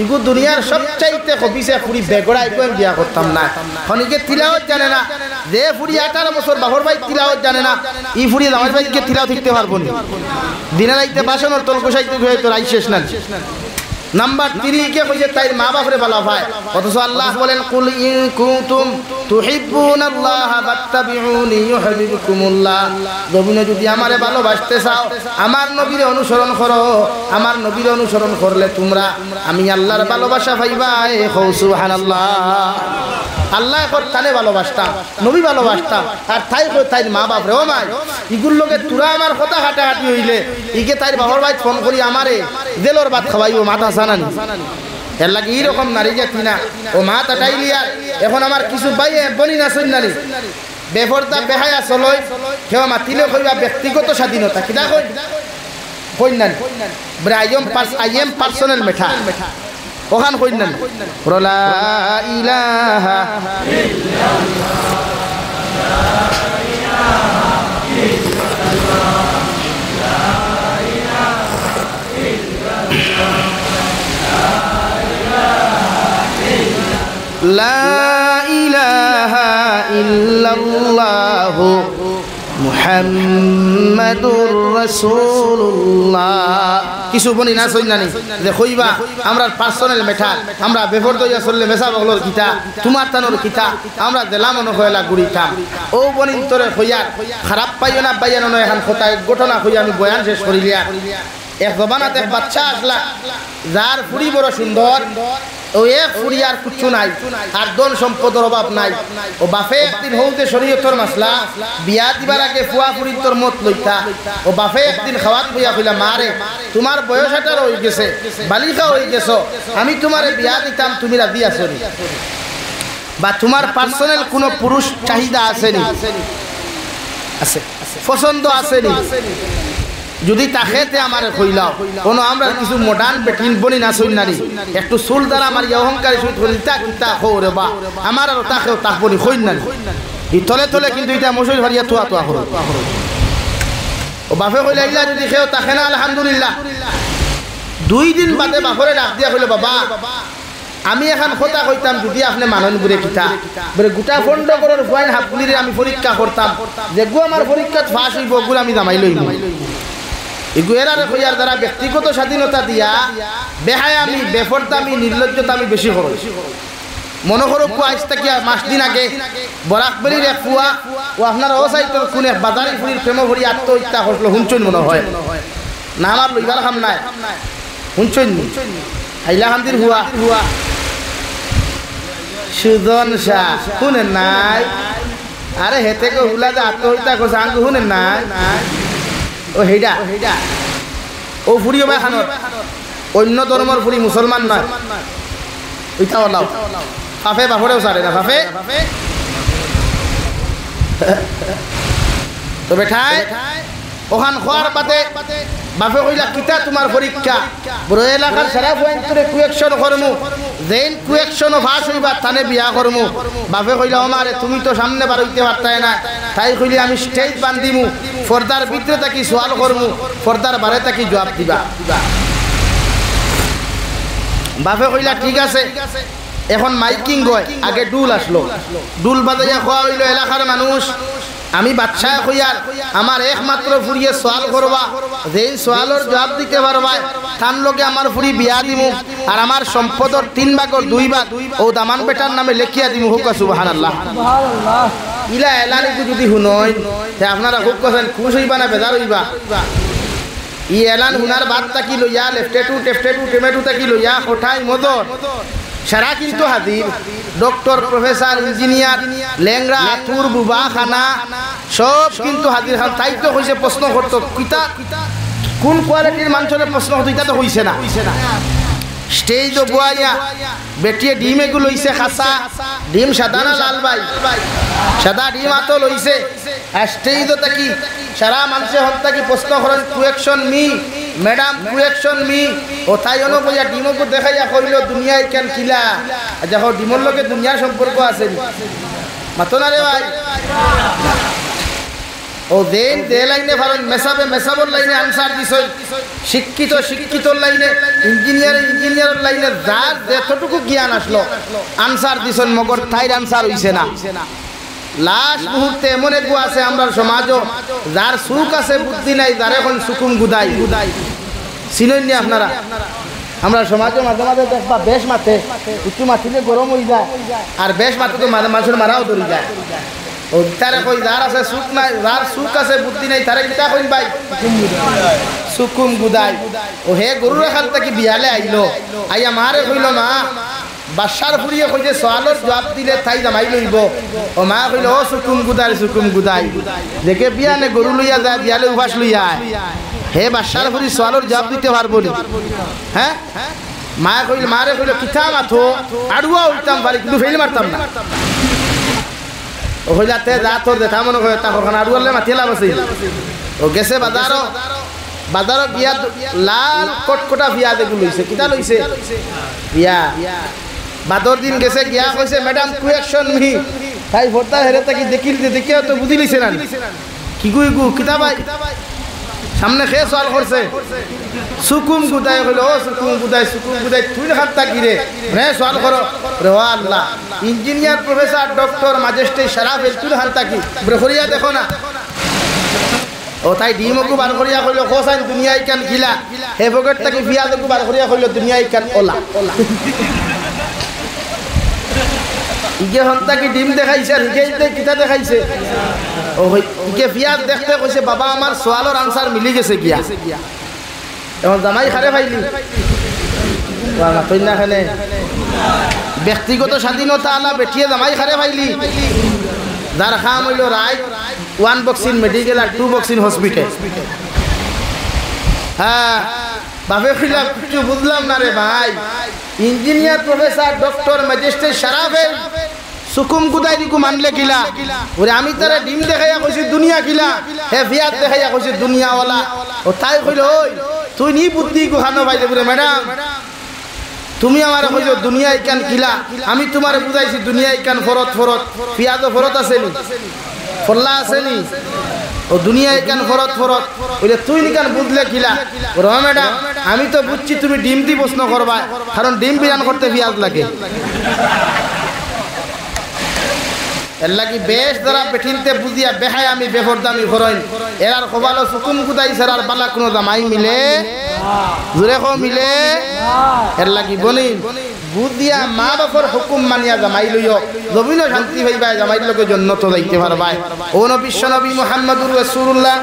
ইগু দুনিয়ার সবচাইতে কবিছে ফুড়ি বেগড়াই কই বিয়া করতাম না খনিকে তিলাওয়াত জানে না যে ফুড়ি 18 বছর বাহর ভাই তিলাওয়াত জানে না এই ফুড়ি আমার ভাই কে তিলাওয়াত শিখতে পারবো না দিনে রাইতে বাসনের তল কষাইতে গই তো রাই শেষ না নাম্বার 3 কে কইছে তাই মা বাপরে ভালো ভাই অথচ আল্লাহ বলেন কুল ইন কুনতুম তুহিব্বুনাল্লাহা ফাত্তাবিউনি ইউহিব্বুকুমুল্লাহ জমিনে যদি আমারে ভালোবাসতে চাও আমার নবীরে অনুসরণ করো আমার নবীরে অনুসরণ করলে তোমরা আমি আল্লাহর ভালোবাসা পাইবা সুবহানাল্লাহ আল্লাহ করতানে ভালোবাসতাম নবী ভালোবাসতাম আর তাই মা বাপরে ও মাই ইগুর লগে তোরা আমার কথা হাঁটাহাঁটি হইলে ইকে তাই বাবার ভাই ফোন করি আমারে জেলর ভাত খাওয়াইব মাথা জানানি এর লাগে এইরকম নারী জাতি না ও মা তাটাইলি আর এখন আমার কিছু ভাই বনি না শুননানি বেফরদা বেহায়া চলই কেউ মাতিলে কইবা ব্যক্তিগত স্বাধীনতা কিনা কই না আইএম পার্সোনাল মেঠা ওখান কই না লা ইলাহা লা ইলাহা ইল্লাল্লাহু মুহাম্মাদুর রাসূলুল্লাহ কিছু বনি না সইনানি যে কইবা আমরা পার্সোনাল মেটার আমরা বেফর দইয়া চললে মেসা বগলর কিতা তোমার তানোর কিতা আমরা দিলাম মনে হইলা গুড়িতাম ও বনিন তোরে কইয়া খারাপ পাইও না বাইয়ানো না এখন কথা ঘটনা কইয়া আমি বয়ান শেষ করিলিয়া এক জবানাতে এক বাচ্চা আসলা যার ফুড়ি বড় সুন্দর ও এক ফুড়ি আর কিচ্ছু নাই আর ধন সম্পদের অভাব নাই ও বাপে একদিন হউতে শরীয়তর মাসলা বিয়া দিবার আগে ফুয়া ফুড়ির তোর মত লইতা ও বাপে একদিন খাওয়াত বইয়া কইলা মারে তোমার বয়স 18 হয়ে গেছে বালিকা হয়ে গেছো আমি তোমারে বিয়া দিতাম তুমি রাজি আছো নি বা তোমার পার্সোনাল কোনো পুরুষ চাহিদা আছে নি আছে পছন্দ আছে নি যদি তাকেতে আমারে কইলাও কোন আমরা কিছু মডার্ন বেটিন বনি না সইনানি একটু চুল দ্বারা আমার অহংকারী সুত করিতা কিতা হরে বা আমার আর তাকেও তাক বনি কইনানি ই তলে তলে কিন্তু এটা মশই ভরিয়া তোয়া তোয়া হরো ও বাপে কইলা ইলা যদি খেও তাকে না আলহামদুলিল্লাহ 2 দিন বাদে বাপরে ডাক দিয়া কইলো বাবা আমি এখন কথা কইতাম যদি আপনি মানন বুড়ে কিতা বলে গোটা ফন্ড করার ফাইন হাফগুলিরে আমি পরীক্ষা করতাম যে গো আমার পরীক্ষাত ফাঁস হইব গুলো আমি জামাই লইব এগুয়ারে কইয়ার দ্বারা ব্যক্তিগত স্বাধীনতা দিয়া বেহায়ামি বেফরদামি নির্লজ্জতামি বেশি করো মনে করো আজ থেকে মাস দিন আগে বরাকবেলির এক ফুয়া ও আপনার অসাইতর কোন এক বাজারি ফুরির প্রেম ভরি আত্মহত্যা করলো হুঞ্চন মনে হয় না আমার লইবার খাম নাই হুঞ্চন হাইলাকান্দির হুয়া সুজন শাহ শুনে নাই আরে হেতে কে হুলা যে আত্মহত্যা করছে আঙ্গু শুনে নাই ও হেডা ও ফুরিও বা খানত অন্য ধর্মের ফুরি মুসলমান নয় ওইটা ওলাও বাপে বাপরেও সারে না বাপে তো বেঠাই ওখান খোয়ার বাদে বাপে কইলা কিতা তোমার পরীক্ষা বড় এলাকার সারা পয়েন্টরে কুয়েকশন করমু যেন কুয়েকশনও ফাঁস হইবা তানে বিয়া করমু বাপে কইলা আমারে তুমি তো সামনে বার হইতে পারতাই না তাই কইলি আমি স্টেজ বান্ধিমু পর্দার ভিতরে থাকি সওয়াল করমু পর্দার বারে থাকি জবাব দিবা বাপে কইলা ঠিক আছে এখন মাইকিং গয় আগে ডুল আসলো ডুল বাজাইয়া খোয়া হইল এলাকার মানুষ আমি বাচ্চা কইয়ার আমার একমাত্র ফুরিয়ে সওয়াল করবা যেই সওয়ালের জবাব দিতে পারবা তার লগে আমার ফুরি বিয়া দিমু আর আমার সম্পদের 3 ভাগের 2 ভাগ ও দামান বেটার নামে লেখিয়া দিমু হুক সুবহানাল্লাহ সুবহানাল্লাহ ইলা এলানি যদি শুনই তে আপনারা খুব কছেন খুশ হইবা না বেজার হইবা ই এলান হুনার বাদ তাকি লইয়া লেফটেটু টেমেটু তাকি লইয়া কোঠায় মদর সারা কিন্তু হাজির ডক্টর প্রফেসর ইঞ্জিনিয়ার লেংরা আতুর বুবা খানা সব কিন্তু হাজির খান তাই তো হইছে প্রশ্ন করতো কিতা কোন কোয়ালিটির মানুষের প্রশ্ন হতো এটা তো হইছে না স্টেজ বুয়াইয়া বেটিয়ে ডিম এগুলো লইছে খাসা ডিম সাদা না লাল ভাই সাদা ডিম আতো লইছে আর স্টেজ তো কি সারা মানুষের হত্যা কি প্রশ্ন করেন question me madam question me ও তাই অন বইয়া ডিমকে দেখাইয়া কইল দুনিয়ায় কেন কিলা দেখো ডিমর লগে দুনিয়ার সম্পর্ক আছে মাতো না রে ভাই ও দেন দে লাইনে ভারত মেসাবর লাইনে আনসার দিছই শিক্ষিতর লাইনে ইঞ্জিনিয়ারের লাইনে যার যতটুকু জ্ঞান আসলো আনসার দিছন মগর তাইর আনসার হইছে না লাস্ট মুহূর্তে এমন একগু আছে আমরা সমাজও যার সুখ আছে বুদ্ধি নাই যার এখন সুকুম গুদাই চিনেন নি আপনারা আমরা সমাজে মাঝে মাঝে দেখবা বেশ মাথে একটু মাথিলে গরম হয়ে যায় আর বেশ মাথে তো মানুষের মারাও ধরে যায় ও তারে কই যার আছে সুখ নাই যার সুখ আছে বুদ্ধি নাই তারে কিতা কইন ভাই সুকুম গুদাই ও হে গরুর খাল থেকে বিয়ালে আইলো আইয়া মারে কইল মা বাসার ফুরিয়ে কইছে সওয়ালের জবাব দিলে তাই জামাই লইব ও মা কইল ও সুকুম গুদাই দেখে বিয়ানে গরু লইয়া যায় বিয়ালে উপাস লইয়া হে বাসার ফুরি সওয়ালের জবাব দিতে পারবো নি হ্যাঁ মা কইল মারে কইল কিতা মাথো আড়ুয়া উঠতাম পারি কিন্তু ফেল মারতাম না ও হইলাতে যা তোর দেখা মনে করে তা ওখানে আড়ুয়ালে মাথিলা বসে ও গেছে বাজারও বিয়া লাল কটকটা বিয়া দেখু লইছে কিতা লইছে বিয়া বাদর দিন গেছে গিয়া কইছে ম্যাডাম কুয়েকশন মি তাই ভর্তা হেরে তাকি দেখিও তো বুঝি লইছে না কি গু কিতা ভাই সামনে খেয়ে সওয়াল করছে সুকুম গুদাই হইল ও সুকুম গুদাই তুই হাত তাকি রে রে সওয়াল করো রে ও আল্লাহ ইঞ্জিনিয়ার প্রফেসর ডক্টর ম্যাজিস্ট্রেট শরাফ তুই হাত তাকি ব্রেখরিয়া দেখো না ও তাই ডিমকু বার করিয়া কইল কোসাইন দুনিয়ায় কান গিলা হে পকেট তাকি পিয়াজকু বার করিয়া কইল দুনিয়ায় কান ওলা ইকে হন্তা কি ডিম দেখাইছে আর ইকে কিতা দেখাইছে ও ইকে পিয়াজ দেখতে কইছে বাবা আমার সওয়ালের আনসার মিলি গেছে গিয়া এখন জামাই খারে ফাইলি বাবা তুই না খানে ব্যক্তিগত স্বাধীনতা আলা বেটিয়ে জামাই খারে ফাইলি যার খাম হইল রাইট 1 বক্স ইন মেডিকেল আর 2 বক্স ইন হসপিটাল হ্যাঁ বাপে কইলা কিছু বুঝলাম না রে ভাই ইঞ্জিনিয়ার প্রফেসর ডক্টর ম্যাজিস্ট্রেট শরাফে সুকুম গুদাই দিকু মানলে কিলা ওরে আমি তারে ডিম দেখাইয়া কইছি দুনিয়া কিলা হে ফিয়াত দেখাইয়া কইছি দুনিয়াওয়ালা ও তাই কইল ওই তুই নি বুদ্ধি কো খানো পাইলে বলে ম্যাডাম তুমি আমারে কইছো দুনিয়ায় কান কিলা আমি তোমারে বুঝাইছি দুনিয়ায় কান ফরত ফিয়াদ ফরত আছে নি ফল্লা আছে নি ও দুনিয়ায় কান ফরত বলে তুই নি কান বুঝলে কিলা র ম্যাডাম আমি তো বুঝছি তুমি ডিম দি প্রশ্ন করবা কারণ ডিম বিরান করতে ফিয়াদ লাগে এল্লা কি বেশ দ্বারা পেঠিনতে বুঝিয়া বেহায় আমি বেফরদামি করইন এরার কবালো সুকুম গুদাই সারার বালা কোনো জামাই মিলে জুরে কো মিলে এল্লা কি বনি বুদিয়া মা বাপর হুকুম মানিয়া জামাই লইও জমিন শান্তি হইবা জামাই লগে জান্নাত যাইতে পারবা ও বিশ্ব নবী মুহাম্মদুর রাসূলুল্লাহ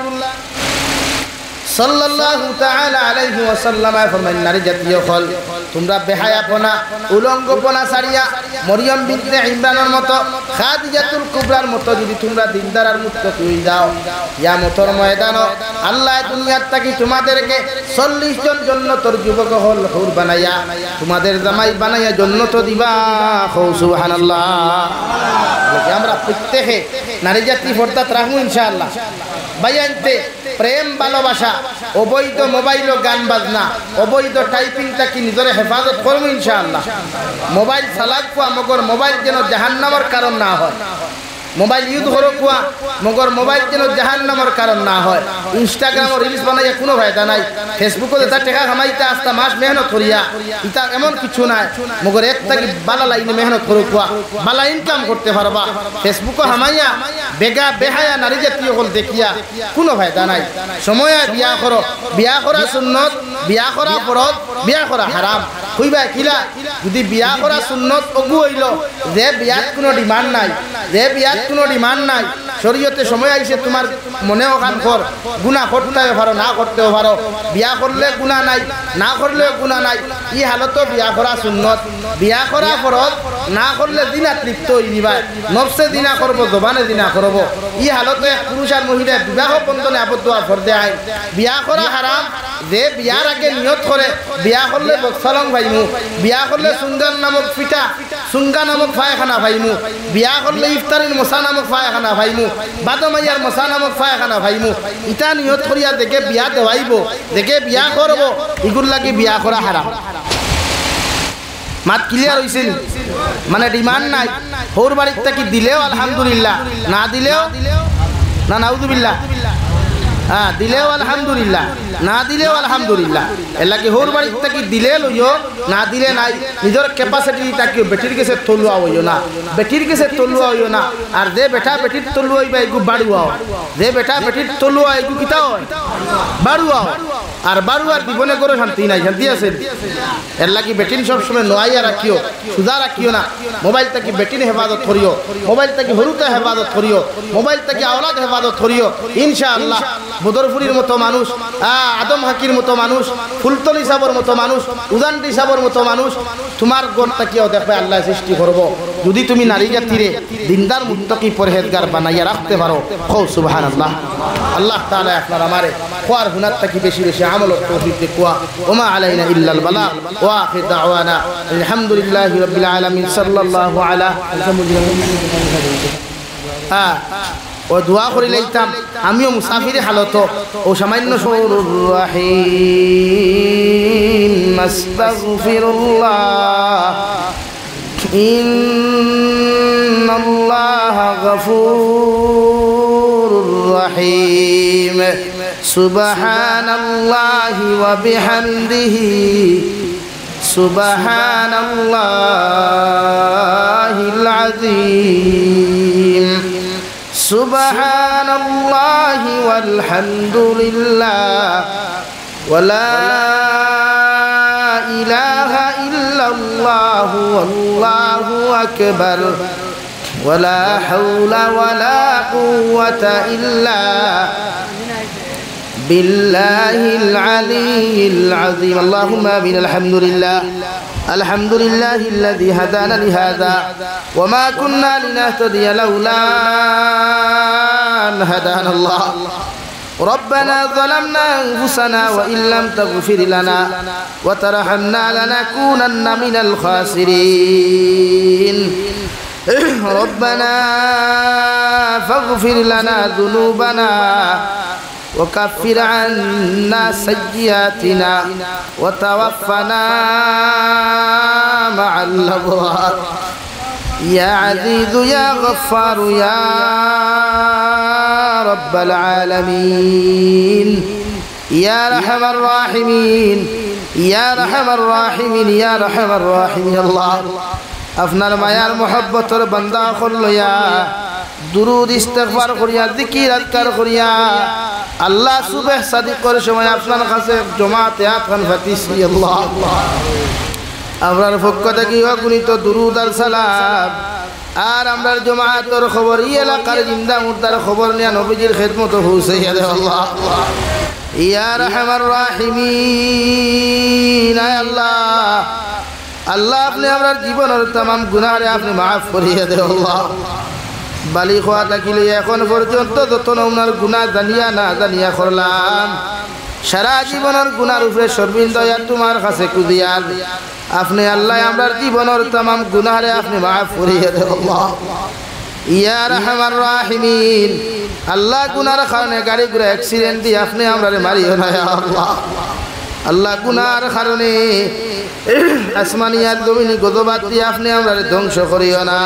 সাল্লাল্লাহু তাআলা আলাইহি ওয়াসাল্লাম ফরমান নারী জাতীয় ফল তোমরা বেহায়াপনা উলঙ্গপনা ছাড়িয়া মরিয়ম বিনতে ইমরানের মতো খাদিজাতুল কুবরার মতো যদি তোমরা দিনদার আর মুক্ত হয়ে যাও কিয়ামতের ময়দানে আল্লাহ দুনিয়ার থেকে তোমাদেরকে 40 জন জান্নাতের যুবক হল হুর বানায়া তোমাদের জামাই বানায়া জান্নাত দিবা সুবহানাল্লাহ আমরা প্রত্যেকে নারী জাতি পর্দা রাখবো ইনশাআল্লাহ বাইয়ানতে প্রেম ভালোবাসা অবৈধ মোবাইল ও গান বাজনা অবৈধ টাইপিংটা কি নিজরে হেফাজত করবো ইনশাআল্লাহ মোবাইল চালাক মগর মোবাইল যেন জাহান্নামের কারণ না হয় মোবাইল ইউজ করো কুয়া মগর মোবাইল যেন জাহান্নামের কারণ না হয় ইনস্টাগ্রাম রিলস বানাইয়া কোনো ফায়দা নাই ফেসবুকে যেটা টাকা কামাইতে আস্তা মাস মেহনত করিয়া এটা এমন কিছু নাই মগর একটা কি বালা লাইনে মেহনত করো কুয়া বালা ইনকাম করতে পারবা ফেসবুকে হামাইয়া বেগা বেহায়া নারী জাতীয় হল দেখিয়া কোনো ফায়দা নাই সময় বিয়া করো বিয়া করা সুন্নত বিয়া করা ফরজ বিয়া করা হারাম কইবা কিলা যদি বিয়া করা সুন্নত অগু হইল যে বিয়াত কোনো ডিমান্ড নাই যে বিয়াত কোনো ডিমান্ড নাই শরীয়তে সময় আইছে তোমার মনেও কান কর গুনাহ করতেও পারো না করতেও পারো বিয়া করলে গুনাহ নাই না করলেও গুনাহ নাই এই হালত বিয়া করা সুন্নত বিয়া করা ফরজ না করলে দিনাত লিপ্ত হইবা নফসে দিনা করব জবানে দিনা করব এই হালতে পুরুষ আর মহিলা বিবাহ বন্ধনে আবদ্ধ হওয়ার ফরজে আইন বিয়া করা হারাম যে বিয়ার আগে নিয়ত করে বিয়া করলে বক্সালং ভাইমু বিয়া করলে সুন্দর নামক পিঠা সুঙ্গা নামক ফায়খানা ভাইমু বিয়া করলে ইফতারির মশা নামক ফায়খানা ভাইমু বাদমাইয়ার মশা নামক ফায়খানা ভাইমু ইটা নিয়ত করিয়া দেখে বিয়া দেওয়াইব দেখে বিয়া করব এগুলো লাগে বিয়া করা হারাম মাত ক্লিয়ার হইছে মানে ডিমান্ড নাই হোর বাড়ির থেকে দিলেও আলহামদুলিল্লাহ না দিলেও না নাউযুবিল্লাহ হ্যাঁ দিলেও আলহামদুলিল্লাহ না দিলেও আলহামদুলিল্লাহ এর লাগে হোর বাড়ির থেকে দিলে লইও না দিলে নাই নিজের ক্যাপাসিটি তাকে বেটির কাছে তলুয়া হইও না বেটির কাছে তলুয়া হইও না আর যে বেটা বেটির তলুয়া হইবা এগু বাড়ুয়া যে বেটা বেটির তলুয়া এগু কিতা হয় বাড়ুয়া আর বাড়ুয়ার জীবনে করে শান্তি নাই শান্তি আছে এর লাগে বেটিন সবসময় নোয়াইয়া রাখিও সুদা রাখিও না মোবাইল থেকে বেটিন হেফাজত করিও মোবাইল থেকে হরুতে হেফাজত করিও মোবাইল থেকে আওলাদ হেফাজত করিও ইনশাআল্লাহ বদরপুরীর মতো মানুষ আদম হাকির মতো মানুষ ফুলতলি সাবর মতো মানুষ উজানটি সাবর মতো মানুষ তোমার গড়টা কিও দেখবে আল্লাহ সৃষ্টি করব যদি তুমি নারী জাতিরে দিনদার মুত্তাকি পরহেজগার বানাইয়া রাখতে পারো কও সুবহানাল্লাহ আল্লাহ তাআলা আপনার আমারে খোয়ার হুনার থেকে বেশি বেশি আমল তৌফিক দেওয়া ওমা আলাইনা ইল্লাল বালা ওয়া আখির দাওয়ানা আলহামদুলিল্লাহি রাব্বিল আলামিন সাল্লাল্লাহু আলা ও দোয়া করে লাইতাম আমিও মুসাফির হালত ও সামান্য সৌরুর রাহিম আস্তাগফিরুল্লাহ ইন্নাল্লাহা গফুরুর রাহিম সুবহানাল্লাহি ওয়া বিহামদিহি সুবহানাল্লাহিল আযীম সুবহানাল্লাহি ওয়াল হামদুলিল্লাহ ওয়া লা ইলাহা ইল্লাল্লাহু ওয়াল্লাহু আকবার ওয়া লা হাওলা ওয়া লা কুওয়াতা ইল্লা বিল্লাহিল আলিয়্যিল আযীম আল্লাহুম্মা আমিন আলহামদুলিল্লাহ الحمد لله الذي هدانا لهذا وما كنا لنهتدي لولا أن هدانا الله ربنا ظلمنا أنفسنا وإن لم تغفر لنا وترحمنا لنكونن من الخاسرين ربنا فاغفر لنا ذنوبنا وكفر عنا سيئاتنا وتوفنا مع الأبرار يا عزيز يا غفار يا رب العالمين يا أرحم الراحمين يا أرحم الراحمين يا أرحم الراحمين الله আপনার মায়ার মহব্বতের বান্দা করলইয়া দুরুদ ইস্তিগফার করিয়া জিকির আজকার করিয়া আল্লাহ সুবহ সাদিকের সময় আপনার কাছে জমাতে আতখান ফাতিসি আল্লাহ আমরার পক্ষ থেকে অগণিত দুরুদ আর সালাম আর আমরার জমাতের খবর এই এলাকার জিন্দা মুর্দার খবর নিয়ে নবীজির খিদমতে পৌঁছাইয়া দে আল্লাহ ইয়া রাহমার রাহিমিন আল্লাহ আল্লাহ আপনি আমার জীবনের तमाम গুনাহরে আপনি maaf করিয়ে দেন আল্লাহ বালিগ হওয়া থাকিলে এখন পর্যন্ত যত ওনার গুনাহ জানিয়া না জানিয়া করলাম সারা জীবনের গুনার উপরে শর্মিন্দা হইয়া তোমার কাছে কুদিয়ার আপনি আল্লাহ আমার জীবনের तमाम গুনাহরে আপনি maaf করিয়ে দেন আল্লাহ ইয়া আরহামার রাহিমিন আল্লাহ গুনার কারণে গাড়ি ঘোড়া অ্যাক্সিডেন্ট দিয়ে আপনি আমরারে মারিও না ইয়া আল্লাহ আল্লাহ গুনার কারণে আসমানিয়াত জমিনি গজবাত দিয়ে আপনি আমরারে ধ্বংস করিও না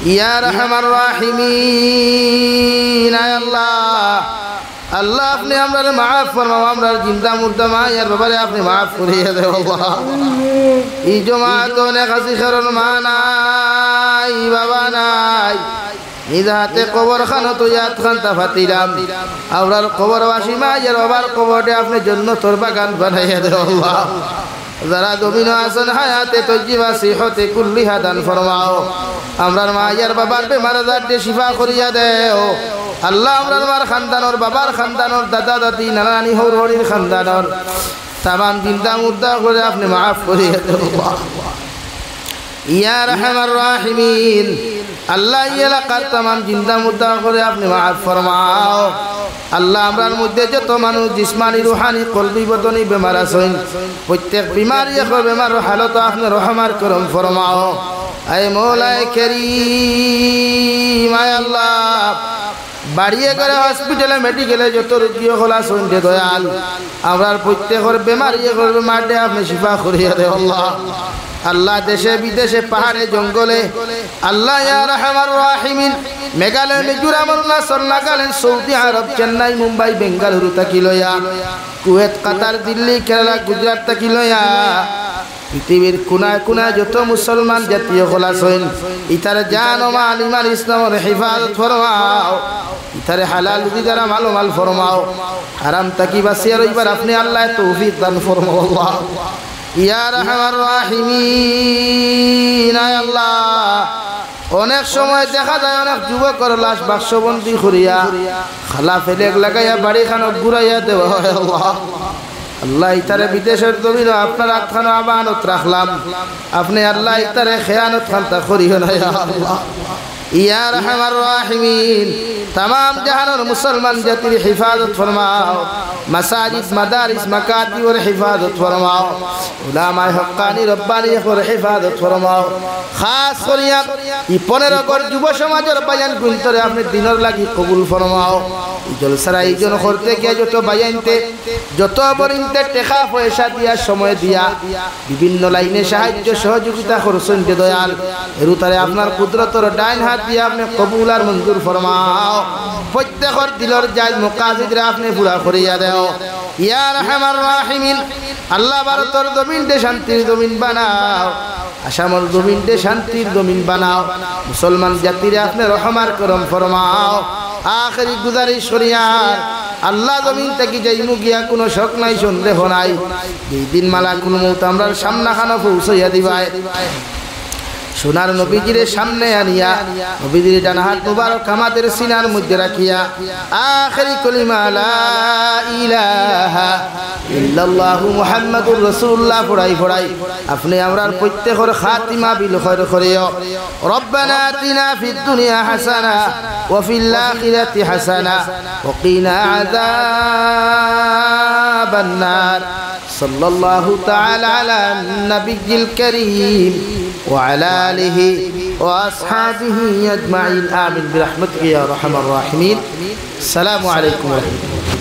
ইয়া আরহামার রাহিমিন আয় আল্লাহ আল্লাহ আপনি আমরারে মাফ ফরমাও আমরার জিন্দা মুর্দা মা ইয়ার বাবারে আপনি মাফ করিয়ে দেও আল্লাহ এই জমাত অনেক আসি কারণ মা নাই বাবা নাই ইদাতে কবর খানো তো ইয়াত খানতা ফাতিলাম আমরার কবরবাসী মা ইয়ার বাবার কবরটা আপনি জান্নাতের বাগান বানাইয়া দেও আল্লাহ যারা জমিনে আছেন হায়াতে তজ্জিবা সিহতে কুল্লিহা দান ফরমাও আমরার মা ইয়ার বাবার বেমার আজারকে শিফা করিয়া দেও আল্লাহ আমরার মার খানদানর বাবার খানদানর দাদা দাদি নানা নানি হৌর হরির খানদানর তামাম জিন্দা মুর্দা করে আপনি মাফ করিয়া দেও ইয়া আরহামার রাহিমিন আল্লাহ এই এলাকার তামাম জিন্দা মুর্দা করে আপনি মাফ ফরমাও আল্লাহ আমরার মধ্যে যত মানুষ জিসমানি রুহানি কলবি বদনি বেমার আছেন প্রত্যেক বিমারি এখন বেমার হালত আপনি রহমার করম ফরমাও আয় মৌলায় কারীম আয় আল্লাহ বাড়িয়ে করে হসপিটালে মেডিকেলে যত রোগী হল আসুন যে দয়াল আমরার প্রত্যেকের বেমারি করবে মাঠে আপনি শিফা করিয়া দেও আল্লাহ আল্লাহ দেশে বিদেশে পাহাড়ে জঙ্গলে আল্লাহ ইয়া আরহামার রাহিমিন মেঘালয় মিজোরাম অরুণাচল নাগাল্যান্ড সৌদি আরব চেন্নাই মুম্বাই বেঙ্গালুরু থাকি লইয়া কুয়েত কাতার দিল্লি কেরালা গুজরাট থাকি লইয়া পৃথিবীর কোনায় কোনায় যত মুসলমান জাতীয় হল আছেন ইতারে জান ও মাল ইমান ইসলামের হেফাজত ফরমাও ইতারে হালাল রুজিদারা মালো মাল ফরমাও হারাম তাকি বাঁচিয়ে রইবার আপনি আল্লাহ তৌফিক দান ফরমাও আল্লাহ ইয়া আরহামার রাহিমিন আয় আল্লাহ অনেক সময় দেখা যায় অনেক যুবকের লাশ বাক্সবন্দি করিয়া খালা ফেলে লাগাইয়া বাড়ি খানো ঘুরাইয়া দেওয়া হয় আল্লাহ আল্লাহ ইতারে বিদেশের জমিন আপনার আটখানো আমানত রাখলাম আপনি আল্লাহ ইতারে খেয়ানত খান্তা করিও না ইয়া আল্লাহ ইয়া আরহামার রাহিমিন तमाम जहानों मुसलमान जातिर हिफाजत फरमाओ मसाजिद मदारिस मकाती और हिफाजत फरमाओ उलामाए हक्कानी रब्बानी और हिफाजत फरमाओ खास करिया ई 15 कर युव समाजर बयान गुंतरे अपने दिनर লাগি কবুল ফরমাও এই জলসারা এই জন করতে গিয়ে যত বায়ানতে যত বরিনতে টাকা পয়সা দিয়া সময় দিয়া বিভিন্ন লাইনে সাহায্য সহযোগিতা করছেন যে দয়াল এরুতারে আপনার কুদরতের ডাইন হাত দিয়ে আপনি কবুল আর মঞ্জুর ফরমাও প্রত্যেকের দিলর জায়েজ মুকাসিদরা আপনি পুরা করিয়া দাও ইয়া আরহামার রাহিমিন আল্লাহ ভারতের জমিনতে শান্তির জমিন বানাও আসামের জমিনতে শান্তির জমিন বানাও মুসলমান জাতিরে আপনি রহমার করম ফরমাও আখেরি গুজারিশ করিয়ার আল্লাহ জমিন থেকে যাইমু গিয়া কোনো শক নাই সন্দেহ নাই এই দিন মালাকুল মউত আমরার সামনাখানো পৌঁছাইয়া দিবাই সোনার নবীজির সামনে আনিয়া নবীজির ডান হাত মুবারক আমাদের সিনার মধ্যে রাখিয়া আখেরি কলিমা লা ইলাহা ইল্লাল্লাহু মুহাম্মাদুর রাসূলুল্লাহ পড়াই আপনি আমরার প্রত্যেকের খাতিমা বিল খৈর করিও রব্বানা আতিনা ফিদ দুনিয়া হাসানা ওয়া ফিল আখিরাতি হাসানা ওয়া কিনা আযাবান নার সাল্লাল্লাহু তাআলা আলা নবিয়্যিল কারীম وعلى آله وأصحابه أجمعين آمين برحمتك يا أرحم الراحمين السلام عليكم ورحمة الله